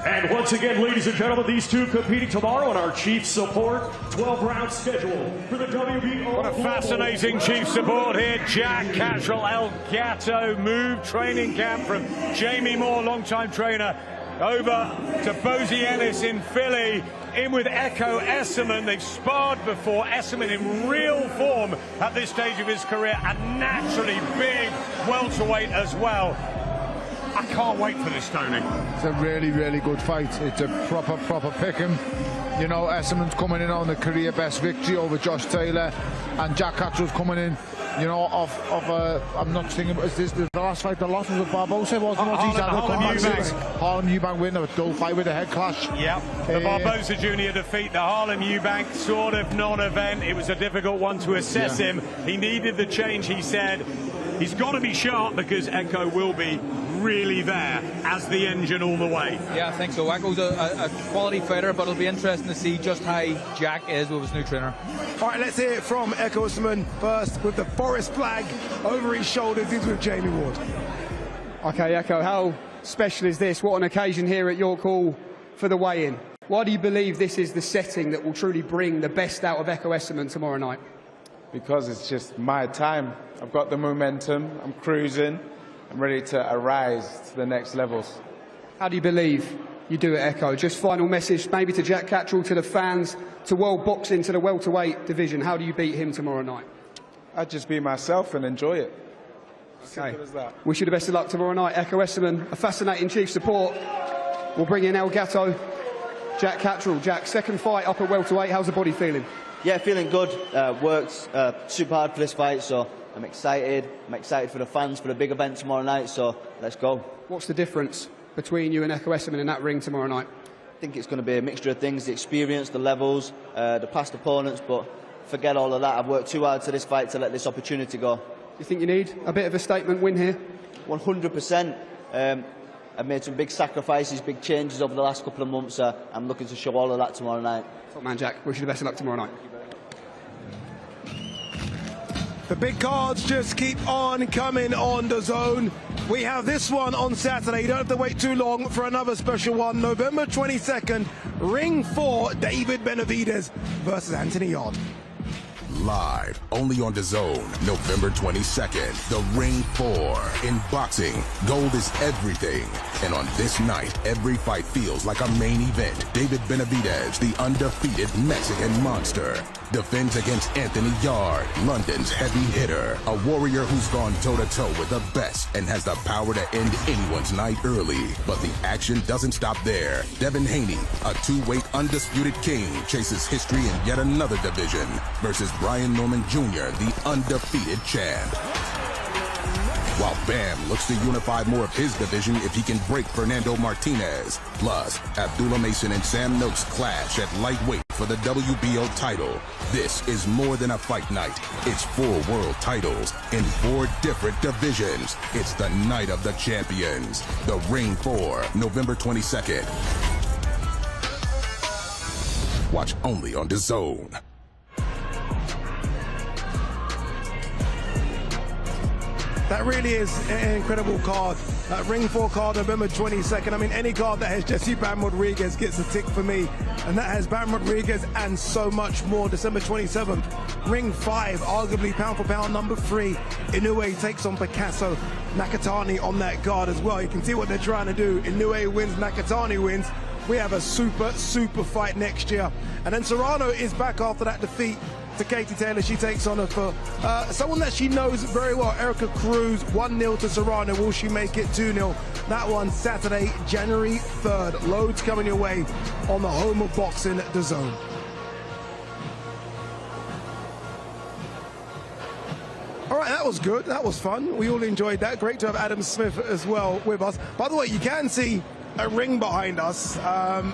Q: And once again, ladies and gentlemen, these two competing tomorrow in our chief support 12-round schedule for the WBO.
R: What a fascinating chief support here. Jack Catterall, El Gato, moved training camp from Jamie Moore, longtime trainer, over to Bosie Ellis in Philly, in with Echo Essuman. They've sparred before. Essuman in real form at this stage of his career, and naturally big welterweight as well. I can't wait for this, Tony.
F: It's a really, really good fight. It's a proper pick'em. You know, Essuman's coming in on the career best victory over Josh Taylor, and Jack Catterall's coming in, you know, I'm not thinking, is this the last fight the loss was with Barbosa, wasn't it? Harlem Eubank win, a dull fight with a head clash.
R: Yep, the Barbosa Jr. defeat, the Harlem Eubank sort of non-event. It was a difficult one to assess him. He needed the change, he said. He's got to be sharp because Echo will be really there as the engine all the way.
N: Yeah, I think so. Echo's a quality fighter, but it'll be interesting to see just how Jack is with his new trainer.
J: All right, let's hear it from Echo Essuman first with the forest flag over his shoulders. He's with Jamie Ward.
M: Okay, Echo, how special is this? What an occasion here at York Hall for the weigh-in. Why do you believe this is the setting that will truly bring the best out of Echo Essuman tomorrow night?
A: Because it's just my time. I've got the momentum, I'm cruising, I'm ready to arise to the next levels.
M: How do you believe you do it, Echo? Just final message maybe to Jack Catterall, to the fans, to world boxing, to the welterweight division. How do you beat him tomorrow night?
A: I'd just be myself and enjoy it.
M: Okay.
A: Simple as that.
M: Wish you the best of luck tomorrow night. Echo Essuman, a fascinating chief support. We'll bring in El Gato, Jack Catterall. Jack, second fight up at welterweight. How's the body feeling?
C: Yeah, feeling good. Worked super hard for this fight, so I'm excited. I'm excited for the fans for the big event tomorrow night, so let's go.
M: What's the difference between you and Echo Essuman in that ring tomorrow night?
C: I think it's going to be a mixture of things, the experience, the levels, the past opponents, but forget all of that. I've worked too hard to this fight to let this opportunity go.
M: Do you think you need a bit of a statement win here?
C: 100%. I've made some big sacrifices, big changes over the last couple of months. I'm looking to show all of that tomorrow night.
M: Top man, Jack. Wish you the best of luck tomorrow night.
J: The big cards just keep on coming on the zone. We have this one on Saturday. You don't have to wait too long for another special one. November 22nd, Ring 4, David Benavidez versus Anthony Yarde.
E: live only on DAZN, November 22nd. The Ring 4. In boxing, gold is everything. And on this night, every fight feels like a main event. David Benavidez, the undefeated Mexican monster, defends against Anthony Yard, London's heavy hitter. A warrior who's gone toe-to-toe with the best and has the power to end anyone's night early. But the action doesn't stop there. Devin Haney, a two-weight undisputed king, chases history in yet another division versus Brian Norman Jr., the undefeated champ. While Bam looks to unify more of his division if he can break Fernando Martinez. Plus, Abdullah Mason and Sam Noakes clash at lightweight for the WBO title. This is more than a fight night. It's 4 world titles in 4 different divisions. It's the night of the champions. The Ring 4, November 22nd. Watch only on DAZN.
J: That really is an incredible card. That Ring 4 card, November 22nd. I mean, any card that has Jesse Bam Rodriguez gets a tick for me. And that has Bam Rodriguez and so much more. December 27th. Ring 5, arguably pound for pound number 3. Inoue takes on Picasso. Nakatani on that card as well. You can see what they're trying to do. Inoue wins, Nakatani wins. We have a super fight next year. And then Serrano is back after that defeat to Katie Taylor. She takes on her for someone that she knows very well, Erica Cruz. 1-0 to Serrano. Will she make it 2-0? That one Saturday, January 3rd. Loads coming your way on the home of boxing, DAZN. All right, that was good. That was fun. We all enjoyed that. Great to have Adam Smith as well with us. By the way, you can see a ring behind us.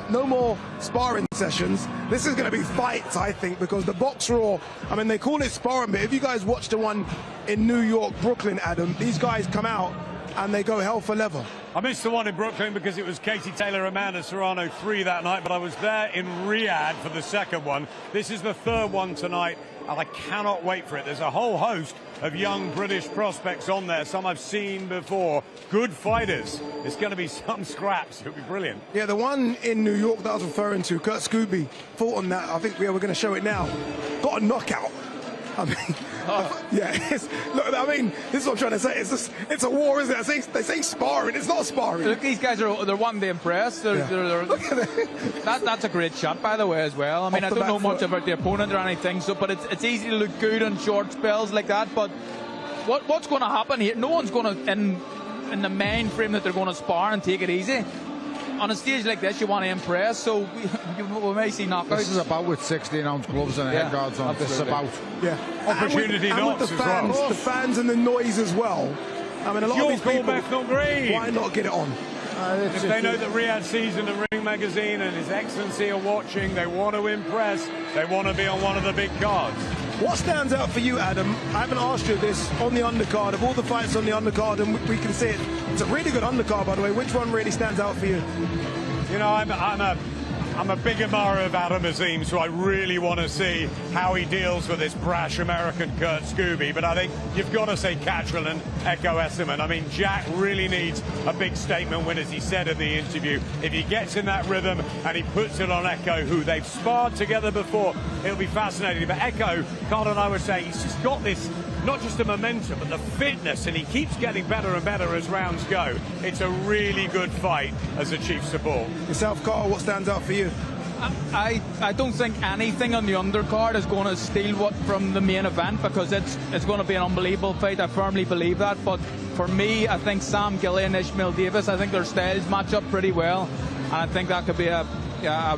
J: No more sparring sessions. This is going to be fights, I think, because the Box Raw, I mean, they call it sparring, but if you guys watched the one in New York, Brooklyn, Adam, these guys come out and they go hell for leather.
R: I missed the one in Brooklyn because it was Katie Taylor, Amanda Serrano 3 that night, but I was there in Riyadh for the second one. This is the third one tonight, and I cannot wait for it. There's a whole host of young British prospects on there, some I've seen before. Good fighters. It's going to be some scraps. It'll be brilliant.
J: Yeah, the one in New York that I was referring to, Kurt Scooby, fought on that. I think we're going to show it now. Got a knockout. I mean, look, I mean, this is what I'm trying to say. It's a war, isn't it? They say sparring. It's not sparring.
N: Look, these guys they're wanting to impress. Look at that. That's a great shot, by the way, as well. I mean, I don't know much about the opponent or anything, but it's easy to look good on short spells like that. But what's going to happen here? No one's going to in the main frame that they're going to spar and take it easy. On a stage like this, you want to impress, so we may see knockouts.
F: This is about with 16-ounce gloves and head guards on. This is about
R: opportunity knocks
J: as well. The fans and the noise as well. I mean, a lot of these people.
R: Bethnal Green.
J: Why not get it on?
R: If they know that Riyadh Season and Ring Magazine and His Excellency are watching, they want to impress. They want to be on one of the big cards.
J: What stands out for you, Adam? I haven't asked you this on the undercard. Of all the fights on the undercard, and we can see it. It's a really good undercard, by the way. Which one really stands out for you?
R: You know, I'm a big admirer of Adam Azim, so I really want to see how he deals with this brash American Kurt Scooby. But I think you've got to say Catterall and echo Essuman. I mean, Jack really needs a big statement win, as he said in the interview. If he gets in that rhythm and he puts it on Echo, who they've sparred together before, it'll be fascinating. But Echo, Carl and I were saying, he's just got this, not just the momentum, but the fitness, and he keeps getting better and better as rounds go. It's a really good fight as a chief support.
J: Yourself, Carl, what stands out for you?
N: I don't think anything on the undercard is going to steal what from the main event, because it's going to be an unbelievable fight. I firmly believe that. But for me, I think Sam Gilley and Ishmael Davis, I think their styles match up pretty well, and I think that could be a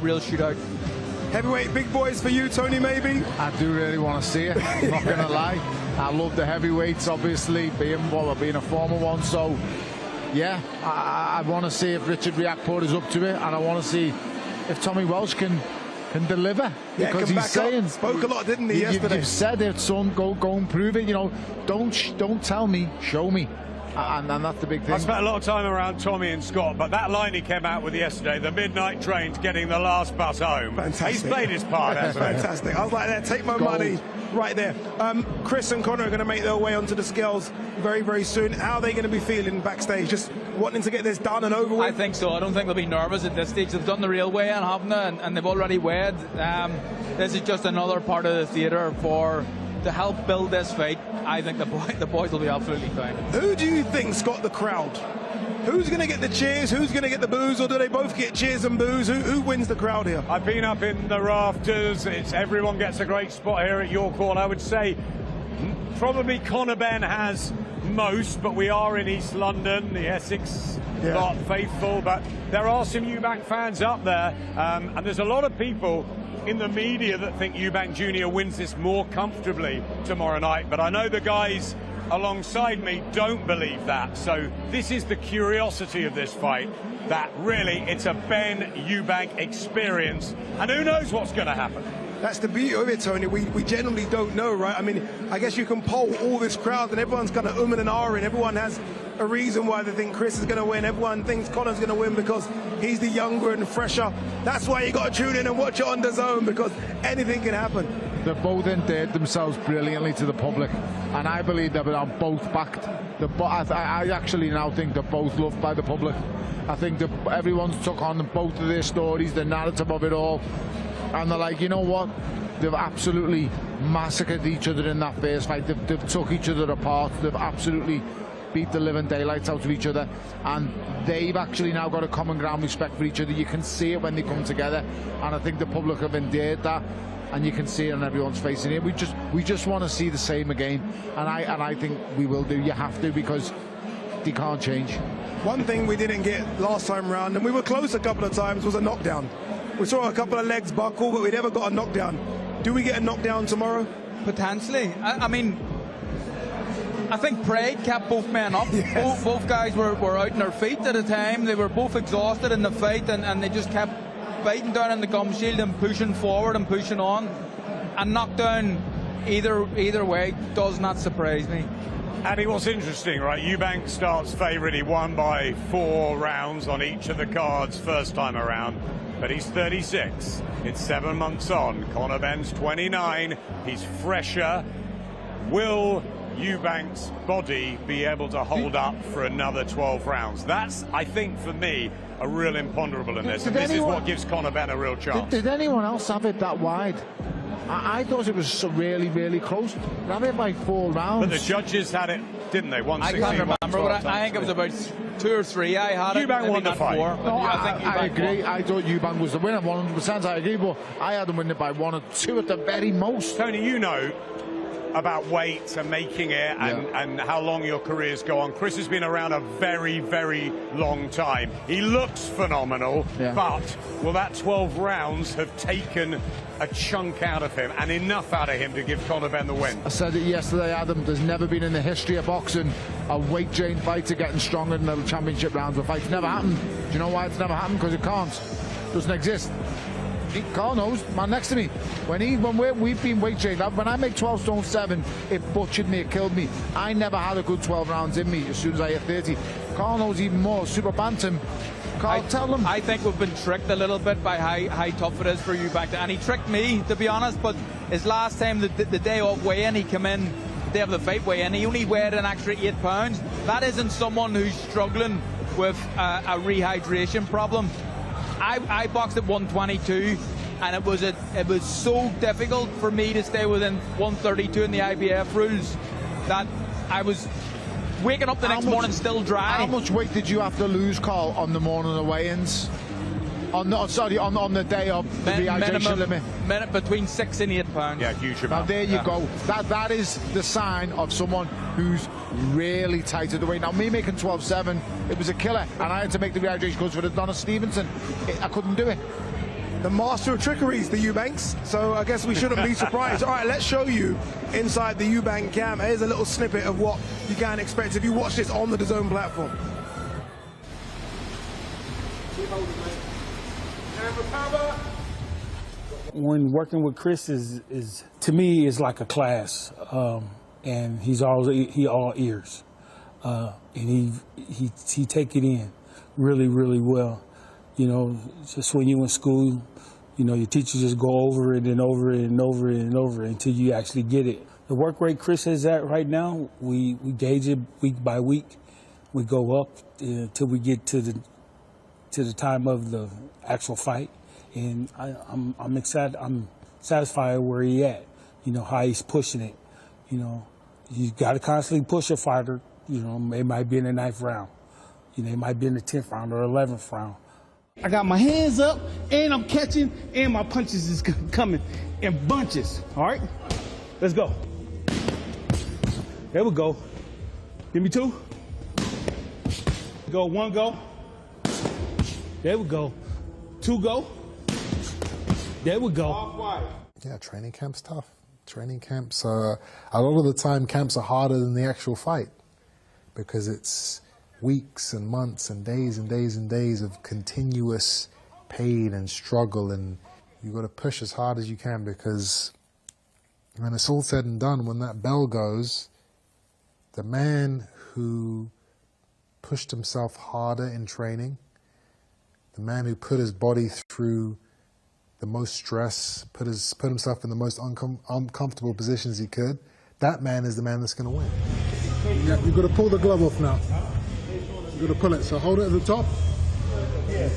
N: real shootout.
J: Heavyweight big boys for you, Tony, maybe?
F: I do really want to see it. I'm not going to lie. I love the heavyweights, obviously, being a former one. So, yeah, I want to see if Richard Riakporhe is up to it, and I want to see if Tommy Welch can deliver, because he's saying
J: spoke a lot, didn't he, yesterday?
F: You've said it, son. Go and prove it. You know, don't tell me, show me. And that's the big thing.
R: I spent a lot of time around Tommy and Scott, but that line he came out with yesterday, the midnight train's getting the last bus home.
J: Fantastic.
R: He's played his part, hasn't he?
J: Fantastic. I was like, take my money. right there. Chris and Conor are going to make their way onto the scales very, very soon. How are they going to be feeling backstage? Just wanting to get this done and over with?
N: I think so. I don't think they'll be nervous at this stage. They've done the real weigh-in, haven't they? And they've already weighed. This is just another part of the theatre to help build this fight. I think the boys will be absolutely fine.
J: Who do you think's got the crowd? Who's going to get the cheers? Who's going to get the boos? Or do they both get cheers and boos? Who wins the crowd here?
R: I've been up in the rafters. Everyone gets a great spot here at York Hall. I would say probably Conor Benn has most, but we are in East London, the Essex lot faithful. But there are some Eubank fans up there, and there's a lot of people in the media that think Eubank Jr. wins this more comfortably tomorrow night. But I know the guys alongside me don't believe that. So this is the curiosity of this fight, that really it's a Benn Eubank experience, and who knows what's going to happen.
J: That's the beauty of it, Tony. We generally don't know, right? I mean, I guess you can poll all this crowd and everyone's kind of and ahhing. Everyone has a reason why they think Chris is going to win. Everyone thinks Conor's going to win because he's the younger and fresher. That's why you got to tune in and watch it on DAZN, because anything can happen.
F: They've both endeared themselves brilliantly to the public, and I believe they're both backed. I actually now think they're both loved by the public. I think that everyone's took on both of their stories, the narrative of it all, and they're like, you know what? They've absolutely massacred each other in that first fight. They've took each other apart. They've absolutely beat the living daylights out of each other, and they've actually now got a common ground respect for each other. You can see it when they come together, and I think the public have endeared that, and you can see it on everyone's face in here. We just want to see the same again, and I think we will do. You have to, because they can't change.
J: One thing we didn't get last time round, and we were close a couple of times, was a knockdown. We saw a couple of legs buckle, but we never got a knockdown. Do we get a knockdown tomorrow?
N: Potentially. I mean, I think pride kept both men up. Yes. Both guys were out on their feet at the time. They were both exhausted in the fight, and they just kept biting down on the gum shield and pushing forward and pushing on. And knockdown either way does not surprise me.
R: Andy, what's interesting, right? Eubank starts favourite. He won by 4 rounds on each of the cards first time around. But he's 36. It's 7 months on. Conor Benn's 29. He's fresher. Will Eubank's body be able to hold up for another 12 rounds? That's, I think, for me, a real imponderable in this. And this is what gives Conor Benn a real chance.
F: Did anyone else have it that wide? I thought it was really, really close. Have it by 4 rounds.
R: But the judges had it, didn't they?
N: I can't remember, but I think it was about 2 or 3. I had it.
R: Eubank won the fight.
N: 4,
F: no,
N: I
F: agree. I thought Eubank was the winner, 100%. I agree, but I had him winning by 1 or 2 at the very most.
R: Tony, you know about weight and making it and how long your careers go on. Chris has been around a very, very long time. He looks phenomenal, but will that 12 rounds have taken a chunk out of him and enough out of him to give Conor Benn the win?
F: I said it yesterday, Adam. There's never been in the history of boxing a weight change fighter getting stronger than the championship rounds of fights. Never happened. Do you know why it's never happened? Because it can't. It doesn't exist. Carl knows, man next to me. We've been weight changed. When I make 12 stone 7, it butchered me, it killed me. I never had a good 12 rounds in me as soon as I hit 30. Carl knows even more. Super bantam. Carl, tell them.
N: I think we've been tricked a little bit by how tough it is for Eubank. And he tricked me, to be honest, but his last time, the day of weigh-in, he came in, the day of the fight weigh-in, he only weighed an extra 8 pounds. That isn't someone who's struggling with a rehydration problem. I boxed at 122, and it was so difficult for me to stay within 132 in the IBF rules that I was waking up the next morning still dry.
F: How much weight did you have to lose, Carl, on the morning of weigh-ins? On the day of the rehydration limit?
N: Between 6 and 8 pounds.
R: Yeah, huge amount.
F: Now there you go. That is the sign of someone who's really tight at the weight. Now me making 12.7, it was a killer, and I had to make the rehydration because for the Donna Stevenson, I couldn't do it.
J: The master of trickery is the Eubanks, so I guess we shouldn't be surprised. All right, let's show you inside the Eubank camp. Here's a little snippet of what you can expect if you watch this on the DAZN platform.
G: When working with Chris is to me is like a class, and he all ears, and he take it in really, really well. You know, just when you in school, You know, your teachers just go over it and over it and over it and over it until you actually get it. The work rate Chris is at right now, we gauge it week by week. We go up until we get to the time of the actual fight, and I'm excited. I'm satisfied where he at. You know, how he's pushing it. You know, you got to constantly push a fighter. You know, it might be in the 9th round. You know, it might be in the 10th round or 11th round.
K: I got my hands up, and I'm catching, and my punches is coming in bunches. All right, let's go. There we go. Give me 2. Go, 1 go. There we go. 2 go. There we go.
O: Yeah, training camp's tough. Training camps, a lot of the time camps are harder than the actual fight because it's weeks and months and days and days and days of continuous pain and struggle, and you've got to push as hard as you can because when it's all said and done, when that bell goes, the man who pushed himself harder in training, the man who put his body through the most stress, put himself in the most uncomfortable positions he could, that man is the man that's going to win.
F: Yeah, you've got to pull the glove off now. You've got to pull it. So hold it at the top.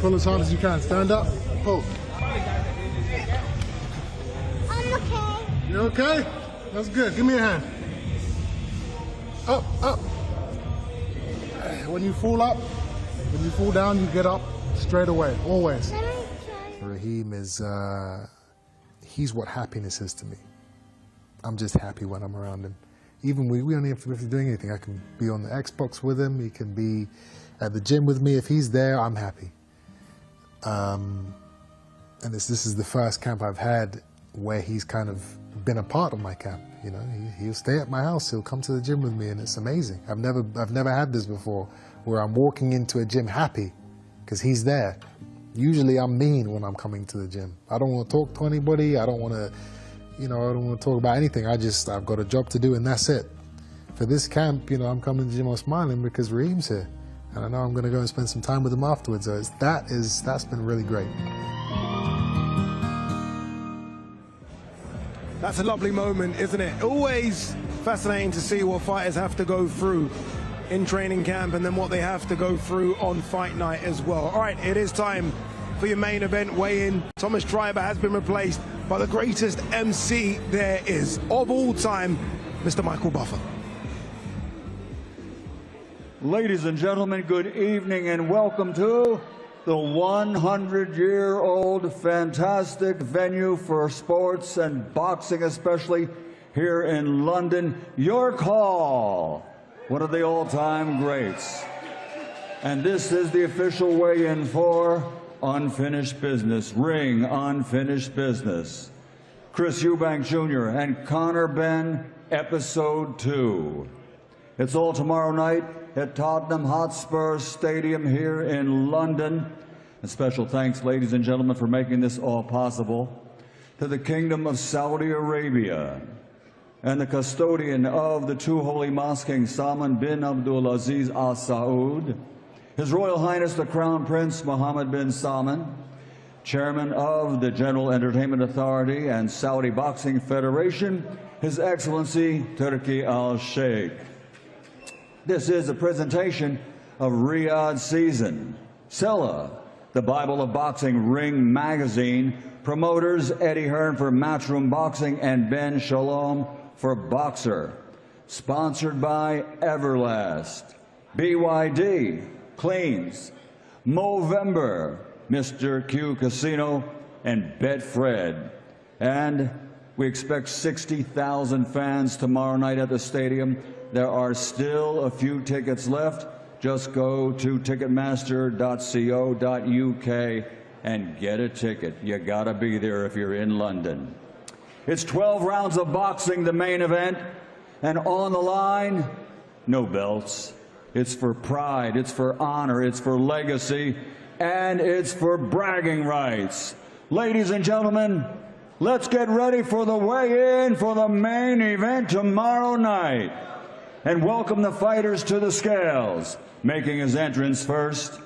F: Pull as hard as you can. Stand up. Pull.
W: I'm okay.
F: You okay? That's good. Give me a hand. Up, up. When you fall up, when you fall down, you get up straight away, always.
O: Raheem is, he's what happiness is to me. I'm just happy when I'm around him. Even we don't have to be doing anything. I can be on the Xbox with him. He can be at the gym with me. If he's there, I'm happy. And this is the first camp I've had where he's kind of been a part of my camp. You know, he'll stay at my house. He'll come to the gym with me, and it's amazing. I've never had this before, where I'm walking into a gym happy because he's there. Usually I'm mean when I'm coming to the gym. I don't want to talk to anybody. I don't want to, I don't want to talk about anything. I've got a job to do, and that's it. For this camp, I'm coming to the gym, I'm smiling because Raheem's here. And I know I'm going to go and spend some time with him afterwards. So that's been really great.
L: That's a lovely moment, isn't it? Always fascinating to see what fighters have to go through in training camp and then what they have to go through on fight night as well. All right, it is time for your main event weigh-in. Thomas Schreiber has been replaced by the greatest MC there is of all time, Mr. Michael Buffer.
X: Ladies and gentlemen, good evening and welcome to the 100-year-old fantastic venue for sports and boxing, especially here in London. York Hall, one of the all-time greats. And this is the official weigh-in for Unfinished Business, Ring Unfinished Business. Chris Eubank Jr. and Conor Benn, Episode 2. It's all tomorrow night at Tottenham Hotspur Stadium here in London. And special thanks, ladies and gentlemen, for making this all possible. To the Kingdom of Saudi Arabia and the custodian of the two holy mosques, King Salman bin Abdulaziz Al Saud, His Royal Highness the Crown Prince Mohammed bin Salman, Chairman of the General Entertainment Authority and Saudi Boxing Federation, His Excellency Turki Al Sheikh. This is a presentation of Riyadh Season, Silla, the Bible of Boxing Ring Magazine, promoters Eddie Hearn for Matchroom Boxing and Ben Shalom for Boxer. Sponsored by Everlast, BYD, Cleans, Movember, Mr. Q Casino, and Betfred. And we expect 60,000 fans tomorrow night at the stadium. There are still a few tickets left. Just go to ticketmaster.co.uk and get a ticket. You gotta be there if you're in London. It's 12 rounds of boxing, the main event, and on the line, no belts. It's for pride, it's for honor, it's for legacy, and it's for bragging rights. Ladies and gentlemen, let's get ready for the weigh-in for the main event tomorrow night. And welcome the fighters to the scales. Making his entrance first,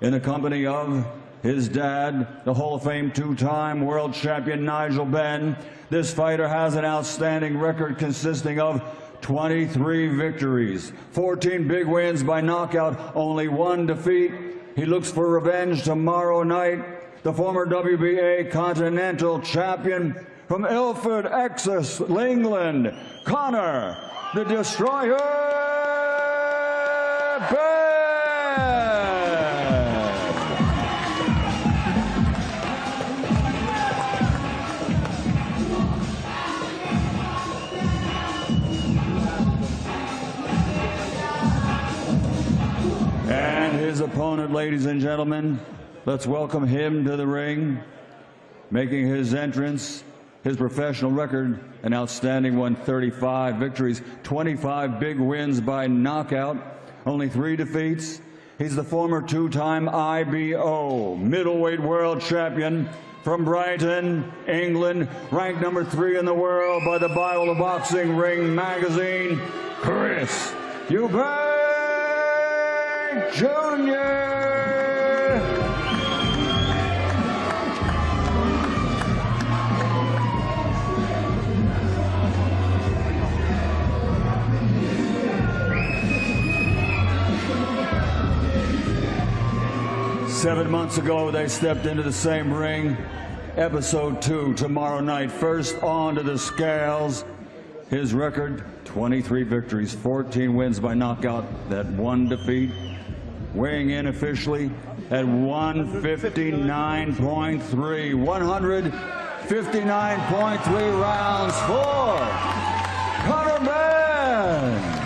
X: in the company of his dad, the Hall of Fame two-time world champion Nigel Benn. This fighter has an outstanding record consisting of 23 victories, 14 big wins by knockout, only 1 defeat. He looks for revenge tomorrow night. The former WBA Continental Champion from Ilford, Essex, England, Conor the Destroyer Benn. And his opponent, ladies and gentlemen, let's welcome him to the ring, making his entrance. His professional record, an outstanding 135 victories, 25 big wins by knockout, only 3 defeats. He's the former two-time IBO middleweight world champion from Brighton, England, ranked number 3 in the world by the Bible of Boxing Ring magazine, Chris Eubank Jr. 7 months ago, they stepped into the same ring. Episode 2 tomorrow night. First onto the scales. His record, 23 victories, 14 wins by knockout, that 1 defeat. Weighing in officially at 159.3. 159.3 rounds for Conor Benn.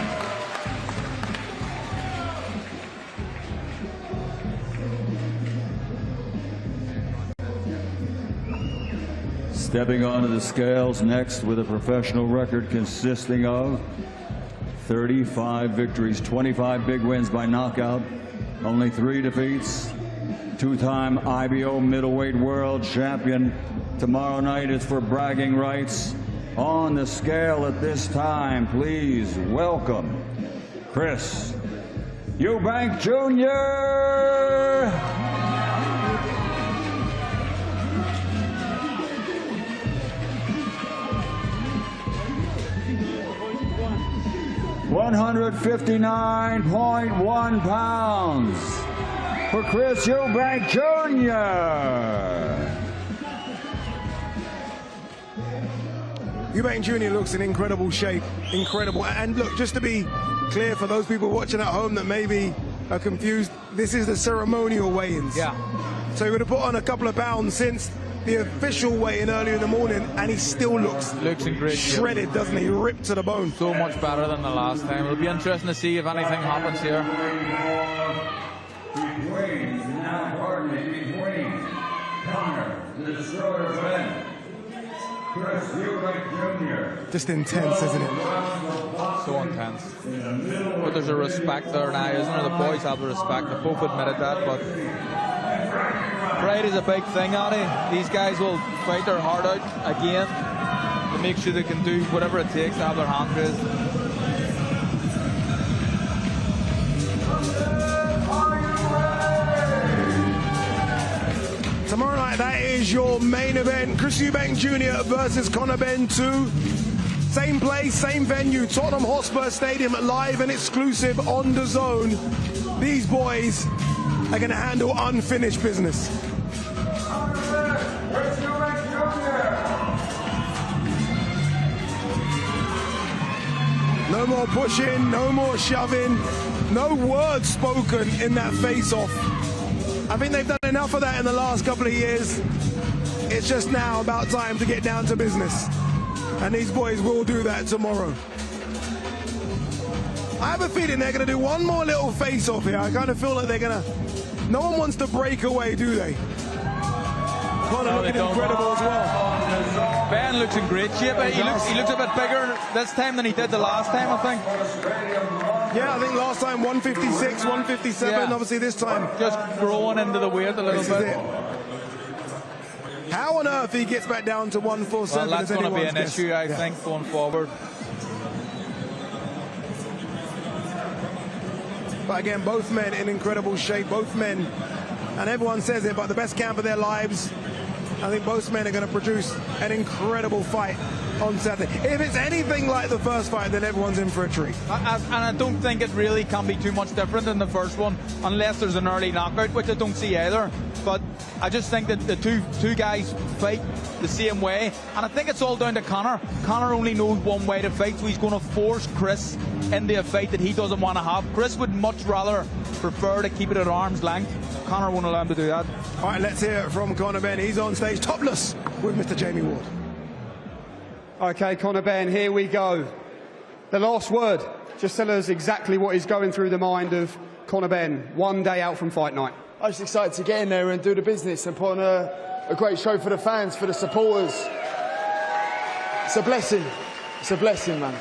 X: Stepping onto the scales next with a professional record consisting of 35 victories, 25 big wins by knockout, only 3 defeats. Two-time IBO middleweight world champion. Tomorrow night is for bragging rights. On the scale at this time, please welcome Chris Eubank Jr. 159.1 pounds for Chris Eubank Jr.
J: Eubank Jr. looks in incredible shape, incredible. And look, just to be clear for those people watching at home that maybe are confused, this is the ceremonial weigh-ins.
N: Yeah.
J: So he would have put on a couple of pounds since the official weigh-in earlier in the morning, and he still looks
N: in great
J: shredded,
N: shape.
J: doesn't he? Ripped to the bone.
N: So much better than the last time. It'll be interesting to see if anything happens here.
X: Between Conor the Destroyer Benn, Chris Eubank Jr.
J: Just intense, isn't it?
N: So intense. But there's a respect there now, isn't there? The boys have the respect. They both admitted that, but pride is a big thing, Addy. These guys will fight their heart out again to make sure they can do whatever it takes to have their hand raised.
J: Tomorrow night, that is your main event. Chris Eubank Jr. versus Conor Benn 2. Same place, same venue, Tottenham Hotspur Stadium, live and exclusive on the Zone. These boys are going to handle unfinished business. No more pushing, no more shoving, no words spoken in that face-off. I think they've done enough of that in the last couple of years. It's just now about time to get down to business. And these boys will do that tomorrow. I have a feeling they're going to do one more little face-off here. I kind of feel like they're going to... No one wants to break away, do they? Conor looking incredible as well.
N: Benn looks in great shape. He looks a bit bigger this time than he did the last time, I think.
J: Yeah, I think last time 156, 157.
N: Yeah.
J: Obviously this time
N: just growing into the weight a little bit.
J: How on earth he gets back down to 147?
N: Well, that's going to be an issue, I think, going forward.
J: But again, both men in incredible shape. Both men and everyone says it, but the best camp of their lives. I think both men are going to produce an incredible fight on Saturday. If it's anything like the first fight, then everyone's in for a treat.
N: And I don't think it really can be too much different than the first one, unless there's an early knockout, which I don't see either. But I just think that the two guys fight the same way, and I think it's all down to Conor. Conor only knows one way to fight, so he's going to force Chris into a fight that he doesn't want to have. Chris would much rather prefer to keep it at arm's length. Conor won't allow him to do that.
J: All right, let's hear it from Conor Benn. He's on stage topless with Mr. Jamie Ward.
M: Okay, Conor Benn, here we go. The last word. Just tell us exactly what is going through the mind of Conor Benn 1 day out from fight night.
P: I'm just excited to get in there and do the business and put on a great show for the fans, for the supporters. It's a blessing. It's a blessing, man.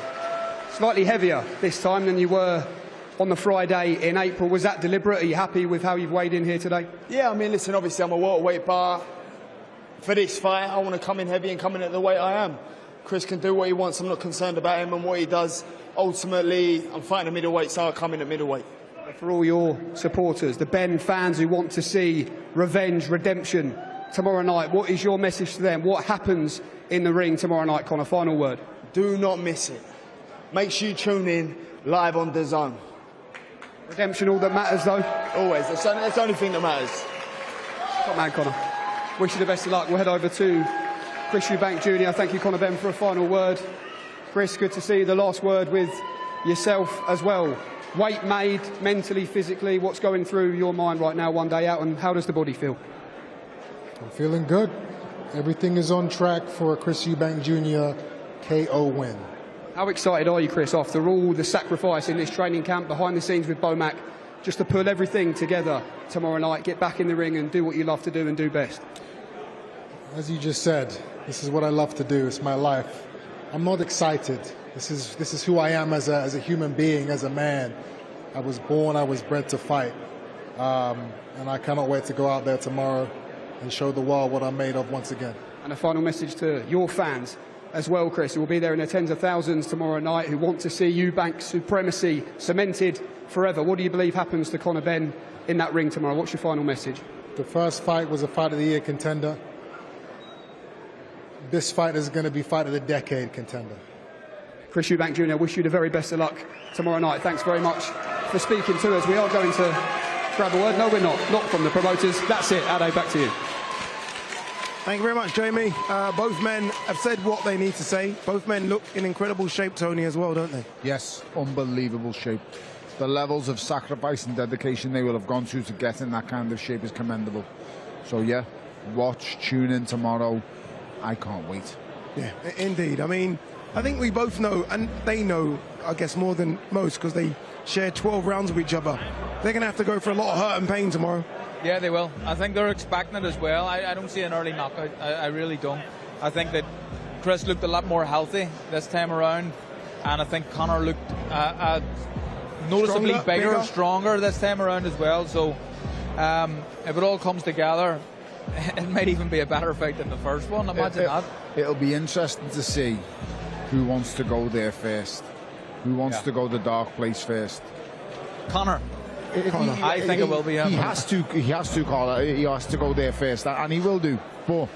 M: Slightly heavier this time than you were on the Friday in April. Was that deliberate? Are you happy with how you've weighed in here today?
P: Yeah, I mean, listen, obviously I'm a welterweight, but for this fight, I want to come in heavy and come in at the weight I am. Chris can do what he wants. I'm not concerned about him and what he does. Ultimately, I'm fighting a middleweight, so I'll come in at middleweight.
M: For all your supporters, the Benn fans who want to see revenge, redemption tomorrow night, what is your message to them? What happens in the ring tomorrow night, Conor? Final word.
P: Do not miss it. Make sure you tune in live on DAZN.
M: Redemption all that matters, though?
P: Always. That's the only thing that matters.
M: Top man, Conor. Wish you the best of luck. We'll head over to Chris Eubank Jr. Thank you, Conor Benn, for a final word. Chris, good to see you. The last word with yourself as well. Weight made, mentally, physically, what's going through your mind right now, 1 day out, and how does the body feel?
O: I'm feeling good. Everything is on track for a Chris Eubank Jr. KO win.
M: How excited are you, Chris, after all the sacrifice in this training camp, behind the scenes with Bomac, just to pull everything together tomorrow night, get back in the ring and do what you love to do and do best?
O: As you just said, this is what I love to do. It's my life. I'm not excited. This is who I am as a human being, as a man. I was born, I was bred to fight. And I cannot wait to go out there tomorrow and show the world what I'm made of once again.
M: And a final message to your fans as well, Chris, who will be there in their tens of thousands tomorrow night, who want to see Eubank's supremacy cemented forever. What do you believe happens to Conor Benn in that ring tomorrow? What's your final message?
O: The first fight was a Fight of the Year contender. This fight is going to be Fight of the Decade contender.
M: Chris Eubank Jr., wish you the very best of luck tomorrow night. Thanks very much for speaking to us. We are going to grab a word. No, we're not. Not from the promoters. That's it. Ade, back to you.
J: Thank you very much, Jamie. Both men have said what they need to say. Both men look in incredible shape, Tony, as well, don't they?
F: Yes, unbelievable shape. The levels of sacrifice and dedication they will have gone through to get in that kind of shape is commendable. So, yeah, watch, tune in tomorrow. I can't wait.
J: Yeah, indeed. I mean, I think we both know, and they know, I guess, more than most, because they share 12 rounds with each other. They're going to have to go for a lot of hurt and pain tomorrow.
N: Yeah, they will. I think they're expecting it as well. I don't see an early knockout. I really don't. I think that Chris looked a lot more healthy this time around, and I think Conor looked noticeably bigger, stronger this time around as well. So if it all comes together, it might even be a better fight than the first one. Imagine that.
F: It'll be interesting to see who wants to go there first, who wants to go the dark place first.
N: Conor. I think it will be him.
F: He has to, Carl. He has to go there first, and he will do. But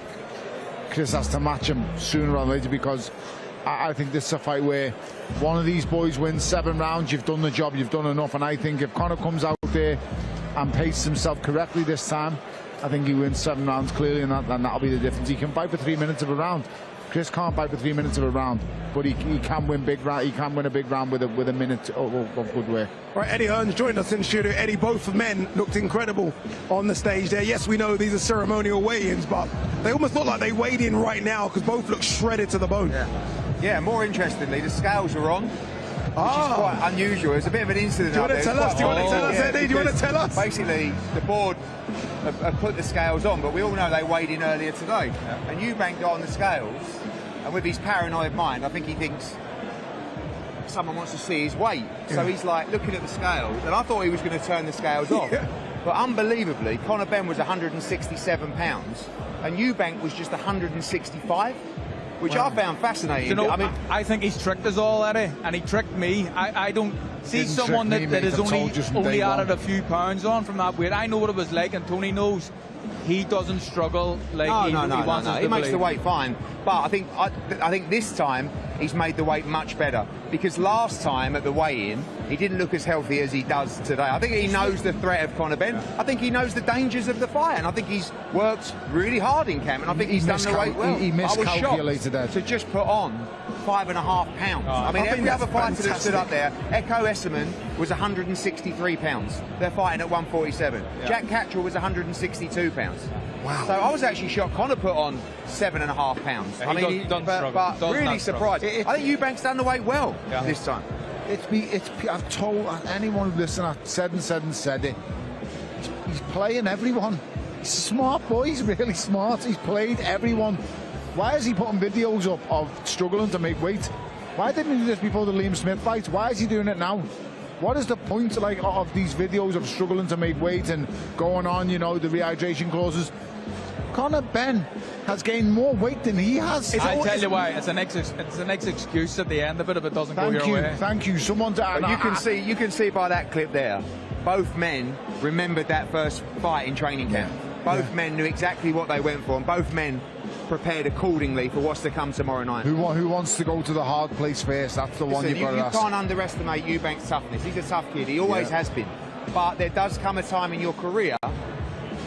F: Chris has to match him sooner or later, because I think this is a fight where one of these boys wins 7 rounds. You've done the job. You've done enough. And I think if Conor comes out there and paces himself correctly this time, I think he wins 7 rounds clearly, and that'll be the difference. He can fight for 3 minutes of a round. Chris can't fight for 3 minutes of a round, but he can win big round. He can win a big round with a minute of good work.
J: Right, Eddie Hearn's joined us in the studio. Eddie, both men looked incredible on the stage there. Yes, we know these are ceremonial weigh-ins, but they almost look like they weighed in right now, because both look shredded to the bone.
S: Yeah, more interestingly, the scales are on, which is quite unusual. It's a bit of an incident.
J: Do you want to tell us? Do you want to tell us, Eddie? Do you want to tell us?
S: Basically, the board have put the scales on, but we all know they weighed in earlier today. And Eubank got on the scales, and with his paranoid mind, I think he thinks someone wants to see his weight. So he's like looking at the scales, and I thought he was going to turn the scales off. But unbelievably, Conor Benn was 167 pounds, and Eubank was just 165. which I found fascinating.
N: You know,
S: I mean,
N: I think he's tricked us all, Eddie, and he tricked me. I don't see someone that has only added a few pounds on from that weight. I know what it was like, and Tony knows. He doesn't struggle like he wants us to
S: He makes the
N: believe.
S: weight fine, but I think this time he's made the weight much better, because last time at the weigh-in he didn't look as healthy as he does today. I think he knows the threat of Conor Benn. I think he knows the dangers of the fight, and I think he's worked really hard in camp, and I think he's done the weight well.
F: He miscalculated that.
S: To just put on 5.5 pounds. I mean, every other fighter that stood up there, Echo Essuman was 163 pounds. They're fighting at 147.
N: Yeah.
S: Jack Catterall was 162 pounds. Wow. So I was actually shocked. Conor put on 7.5 pounds.
N: Yeah,
S: I mean, but really surprised. I think Eubank's done the weight well this time.
F: I've told anyone who listened, I've said it. He's playing everyone. He's a smart boy. He's really smart. He's played everyone. Why is he putting videos up of struggling to make weight? Why didn't he do this before the Liam Smith fight? Why is he doing it now? What is the point of these videos of struggling to make weight and going on, the rehydration clauses? Conor Benn has gained more weight than he has.
N: I tell you why, it's an excuse at the end of it if it doesn't go your way.
F: Thank you. Someone to
S: you can see by that clip there, both men remembered that first fight in training camp. Both men knew exactly what they went for, and both men prepared accordingly for what's to come tomorrow night.
F: Who wants to go to the hard place first? That's the one you've got to ask.
S: You can't underestimate Eubank's toughness. He's a tough kid. He always has been. But there does come a time in your career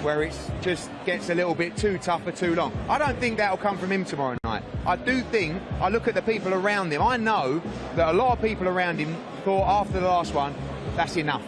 S: where it just gets a little bit too tough for too long. I don't think that'll come from him tomorrow night. I do think, I look at the people around him, I know that a lot of people around him thought after the last one, that's enough.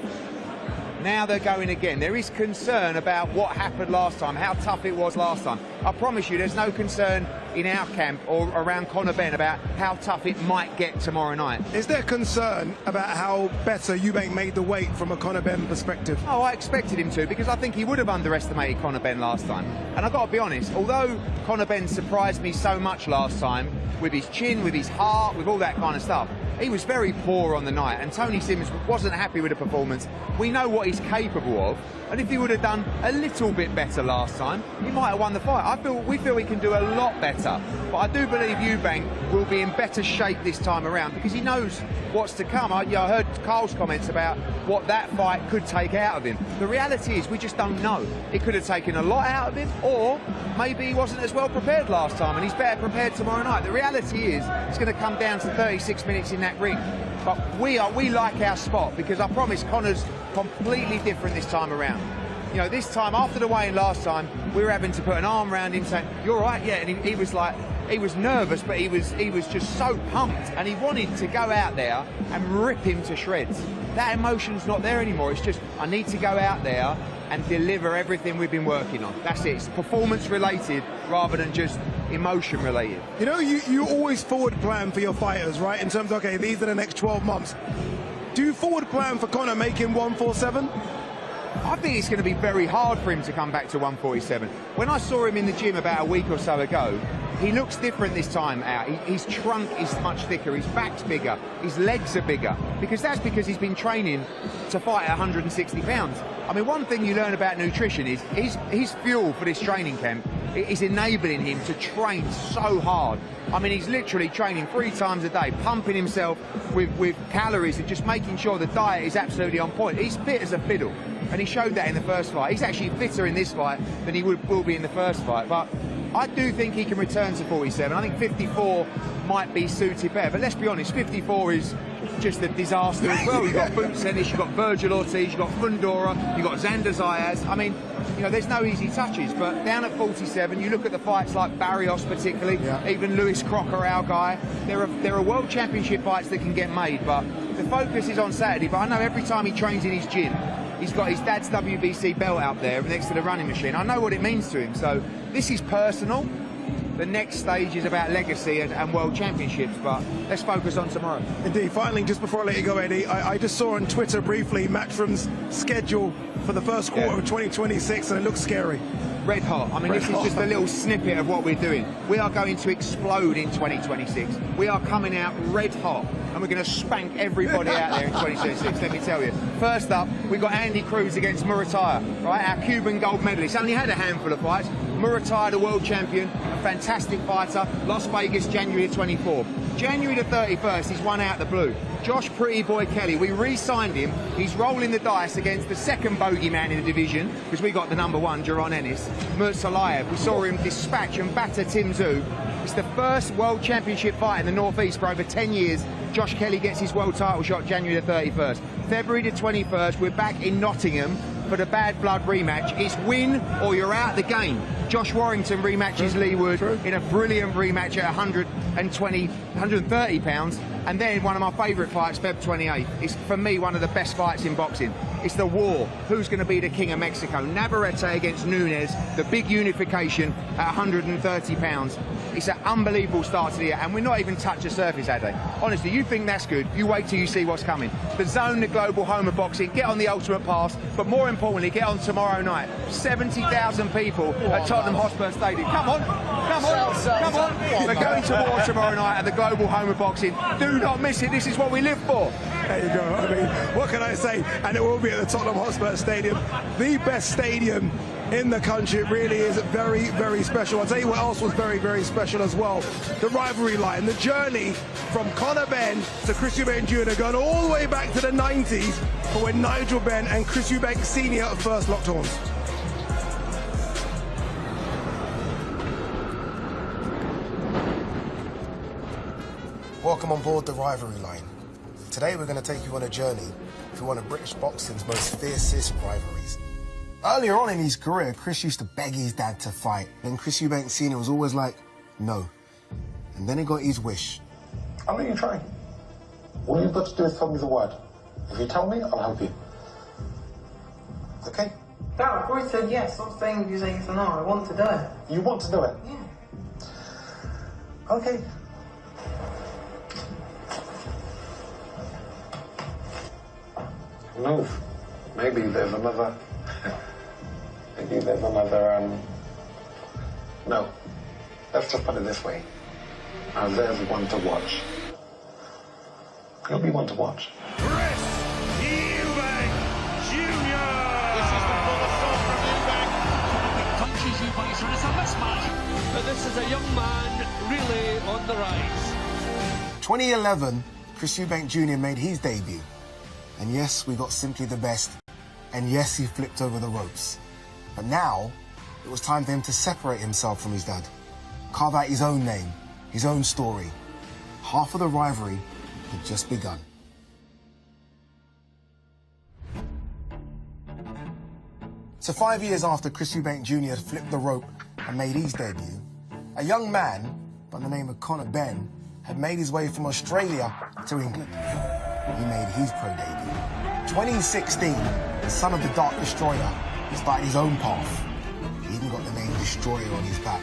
S: Now they're going again. There is concern about what happened last time, how tough it was last time. I promise you, there's no concern in our camp or around Conor Benn about how tough it might get tomorrow night.
J: Is there concern about how better Eubank made the weight from a Conor Benn perspective?
S: Oh, I expected him to, because I think he would have underestimated Conor Benn last time. And I've got to be honest, although Conor Benn surprised me so much last time, with his chin, with his heart, with all that kind of stuff, he was very poor on the night, and Tony Simmons wasn't happy with the performance. We know what he's capable of, and if he would have done a little bit better last time, he might have won the fight. We feel he can do a lot better, but I do believe Eubank will be in better shape this time around, because he knows what's to come. I heard Carl's comments about what that fight could take out of him. The reality is we just don't know. It could have taken a lot out of him, or maybe he wasn't as well prepared last time and he's better prepared tomorrow night. The reality is it's going to come down to 36 minutes in that ring. But we like our spot, because I promise Conor's completely different this time around. This time, after the weigh-in last time, we were having to put an arm around him saying, "You're right, yeah," and he was like, he was nervous, but he was just so pumped, and he wanted to go out there and rip him to shreds. That emotion's not there anymore. It's just, I need to go out there and deliver everything we've been working on. That's it. It's performance related rather than just emotion related.
J: You always forward plan for your fighters, right? In terms of, okay, these are the next 12 months. Do you forward plan for Conor making 147?
S: I think it's going to be very hard for him to come back to 147. When I saw him in the gym about a week or so ago, he looks different this time out. His trunk is much thicker, his back's bigger, his legs are bigger, because he's been training to fight at 160 pounds. I mean, one thing you learn about nutrition is his fuel for this training camp is enabling him to train so hard. I mean, he's literally training 3 times a day, pumping himself with calories and just making sure the diet is absolutely on point. He's fit as a fiddle, and he showed that in the first fight. He's actually fitter in this fight than he will be in the first fight. But I do think he can return to 47. I think 54 might be suited better. But let's be honest, 54 is just a disaster as well. You've got Boots Ennis, you've got Virgil Ortiz, you've got Fundora, you've got Xander Zayas. I mean, there's no easy touches. But down at 47, you look at the fights like Barrios particularly, even Lewis Crocker, our guy. There are World Championship fights that can get made, but the focus is on Saturday. But I know every time he trains in his gym, he's got his dad's WBC belt out there next to the running machine. I know what it means to him. So this is personal. The next stage is about legacy and World Championships, but let's focus on tomorrow.
J: Indeed. Finally, just before I let you go, Eddie, I just saw on Twitter briefly Matchroom's schedule for the first quarter of 2026, and it looks scary.
S: red hot. I mean, this is just a little snippet of what we're doing. We are going to explode in 2026. We are coming out red hot, and we're going to spank everybody out there in 2026, let me tell you. First up, we've got Andy Cruz against Murataya, right? Our Cuban gold medalist. Only had a handful of fights. Murataya, the world champion, a fantastic fighter. Las Vegas, January the 24th. January the 31st, he's won out the blue. Josh Pretty Boy Kelly, we re-signed him. He's rolling the dice against the second bogeyman in the division, because we got the #1, Jaron Ennis, Murtsalayev. We saw him dispatch and batter Tim Tszyu. It's the first World Championship fight in the Northeast for over 10 years. Josh Kelly gets his world title shot January the 31st. February the 21st, we're back in Nottingham for the Bad Blood rematch. It's win or you're out the game. Josh Warrington rematches Lee Wood in a brilliant rematch at 130 pounds. And then one of my favourite fights, Feb 28th. It's, for me, one of the best fights in boxing. It's the war. Who's going to be the king of Mexico? Navarrete against Nunes, the big unification at 130 pounds. It's an unbelievable start to the year, and we're not even touched the surface, Ade. Honestly, you think that's good, you wait till you see what's coming. The Zone, the global home of boxing, get on the Ultimate Pass, but more importantly, get on tomorrow night. 70,000 people at Tottenham Hotspur Stadium. Come on, come on, come on. We're going to war tomorrow night at the global home of boxing. Do not miss it, this is what we live for.
L: There you go. I mean, what can I say? And it will be at the Tottenham Hotspur Stadium, the best stadium in the country. It really is very, very special. I'll tell you what else was very, very special as well. The rivalry line, the journey from Conor Benn to Chris Eubank Jr. going all the way back to the 90s for when Nigel Benn and Chris Eubank Sr. first locked horns.
B: Welcome on board the rivalry line. Today we're going to take you on a journey through one of British boxing's most fiercest rivalries. Earlier on in his career, Chris used to beg his dad to fight. Then Chris Eubank Sr. was always like, no. And then he got his wish.
T: I'm going to try. All you've got to do is tell me the word. If you tell me, I'll help you.
B: Okay?
U: Dad, I've already said yes. I'm saying you say yes or no. I want to do it.
T: You want to do it?
U: Yeah.
T: Okay. Move. Maybe there's another... Maybe there's another, No. Let's just put it this way. There's one to watch. He'll be one to watch.
R: Chris Eubank Jr.
V: This is the full assault from Eubank. He punches Eubank, so it's a mismatch. But this is a young man really on the rise.
B: 2011, Chris Eubank Jr. made his debut. And yes, we got simply the best. And yes, he flipped over the ropes. But now, it was time for him to separate himself from his dad. Carve out his own name, his own story. Half of the rivalry had just begun. So 5 years after Chris Eubank Jr. had flipped the rope and made his debut, a young man by the name of Conor Benn had made his way from Australia to England. He made his pro debut. 2016, the son of the Dark Destroyer started his own path. He even got the name Destroyer on his back.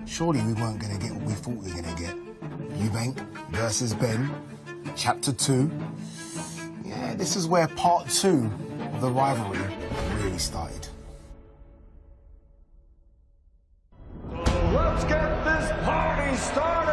B: Surely we weren't going to get what we thought we were going to get. Eubank versus Benn, Chapter 2. Yeah, this is where Part 2 of the rivalry really started.
R: Let's get this party started!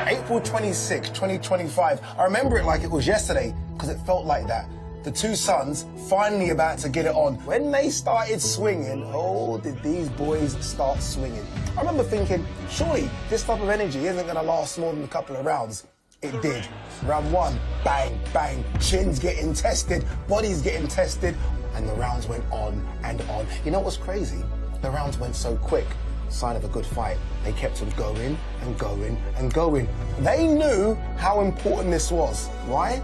B: April 26, 2025. I remember it like it was yesterday because it felt like that. The two sons finally about to get it on. When they started swinging, oh, did these boys start swinging. I remember thinking, surely this type of energy isn't going to last more than a couple of rounds. It did. Round one, bang, bang, chins getting tested, bodies getting tested, and the rounds went on and on. You know what's crazy? The rounds went so quick. Sign of a good fight. They kept them going and going and going. They knew how important this was. Why?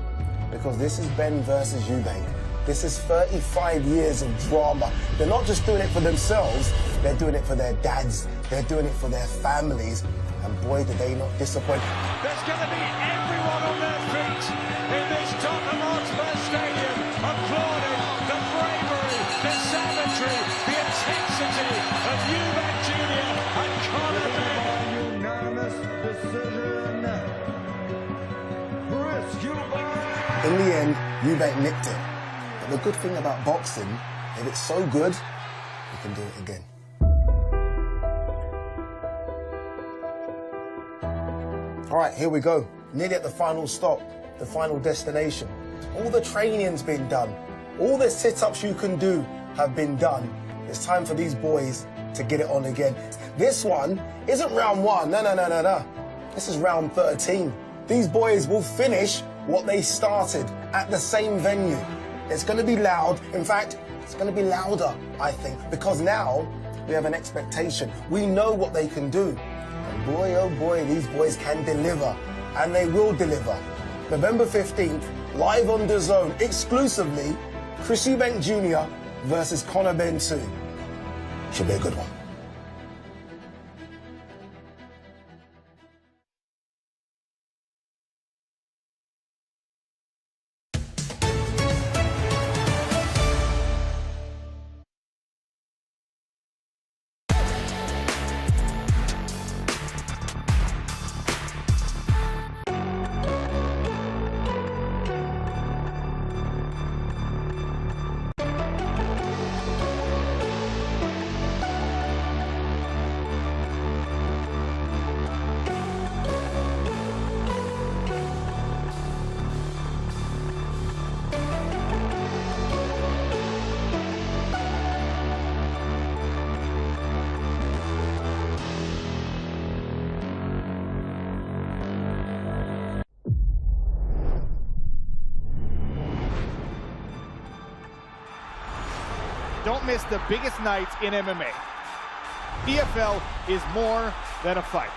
B: Because this is Benn versus Eubank. This is 35 years of drama. They're not just doing it for themselves, they're doing it for their dads, they're doing it for their families, and boy, did they not disappoint.
R: There's going to be everyone on their feet in this Tottenham Hotspur Stadium applauding the bravery, the
B: in the end, Eubank nicked it. But the good thing about boxing, if it's so good, you can do it again. All right, here we go. Nearly at the final stop, the final destination. All the training's been done. All the sit-ups you can do have been done. It's time for these boys to get it on again. This one isn't round 1, no. This is round 13. These boys will finish what they started at the same venue. It's going to be loud. In fact, it's going to be louder, I think, because now we have an expectation. We know what they can do. And boy, oh boy, these boys can deliver. And they will deliver. November 15th, live on DAZN, exclusively, Eubank Jr. versus Conor Benn 2. Should be a good one.
D: Don't miss the biggest nights in MMA. PFL is more than a fight.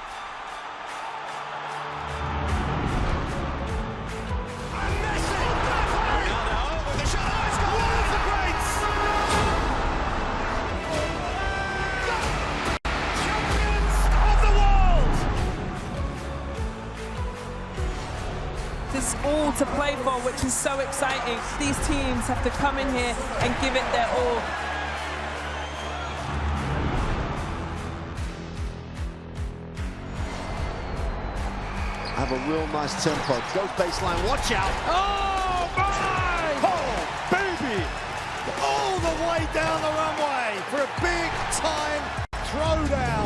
H: There's all to play for, which is so exciting. These teams have to come in here and give it their all.
I: Have a real nice tempo. Goes baseline, watch out.
D: Oh, my! Oh, baby! All the way down the runway for a big-time throwdown.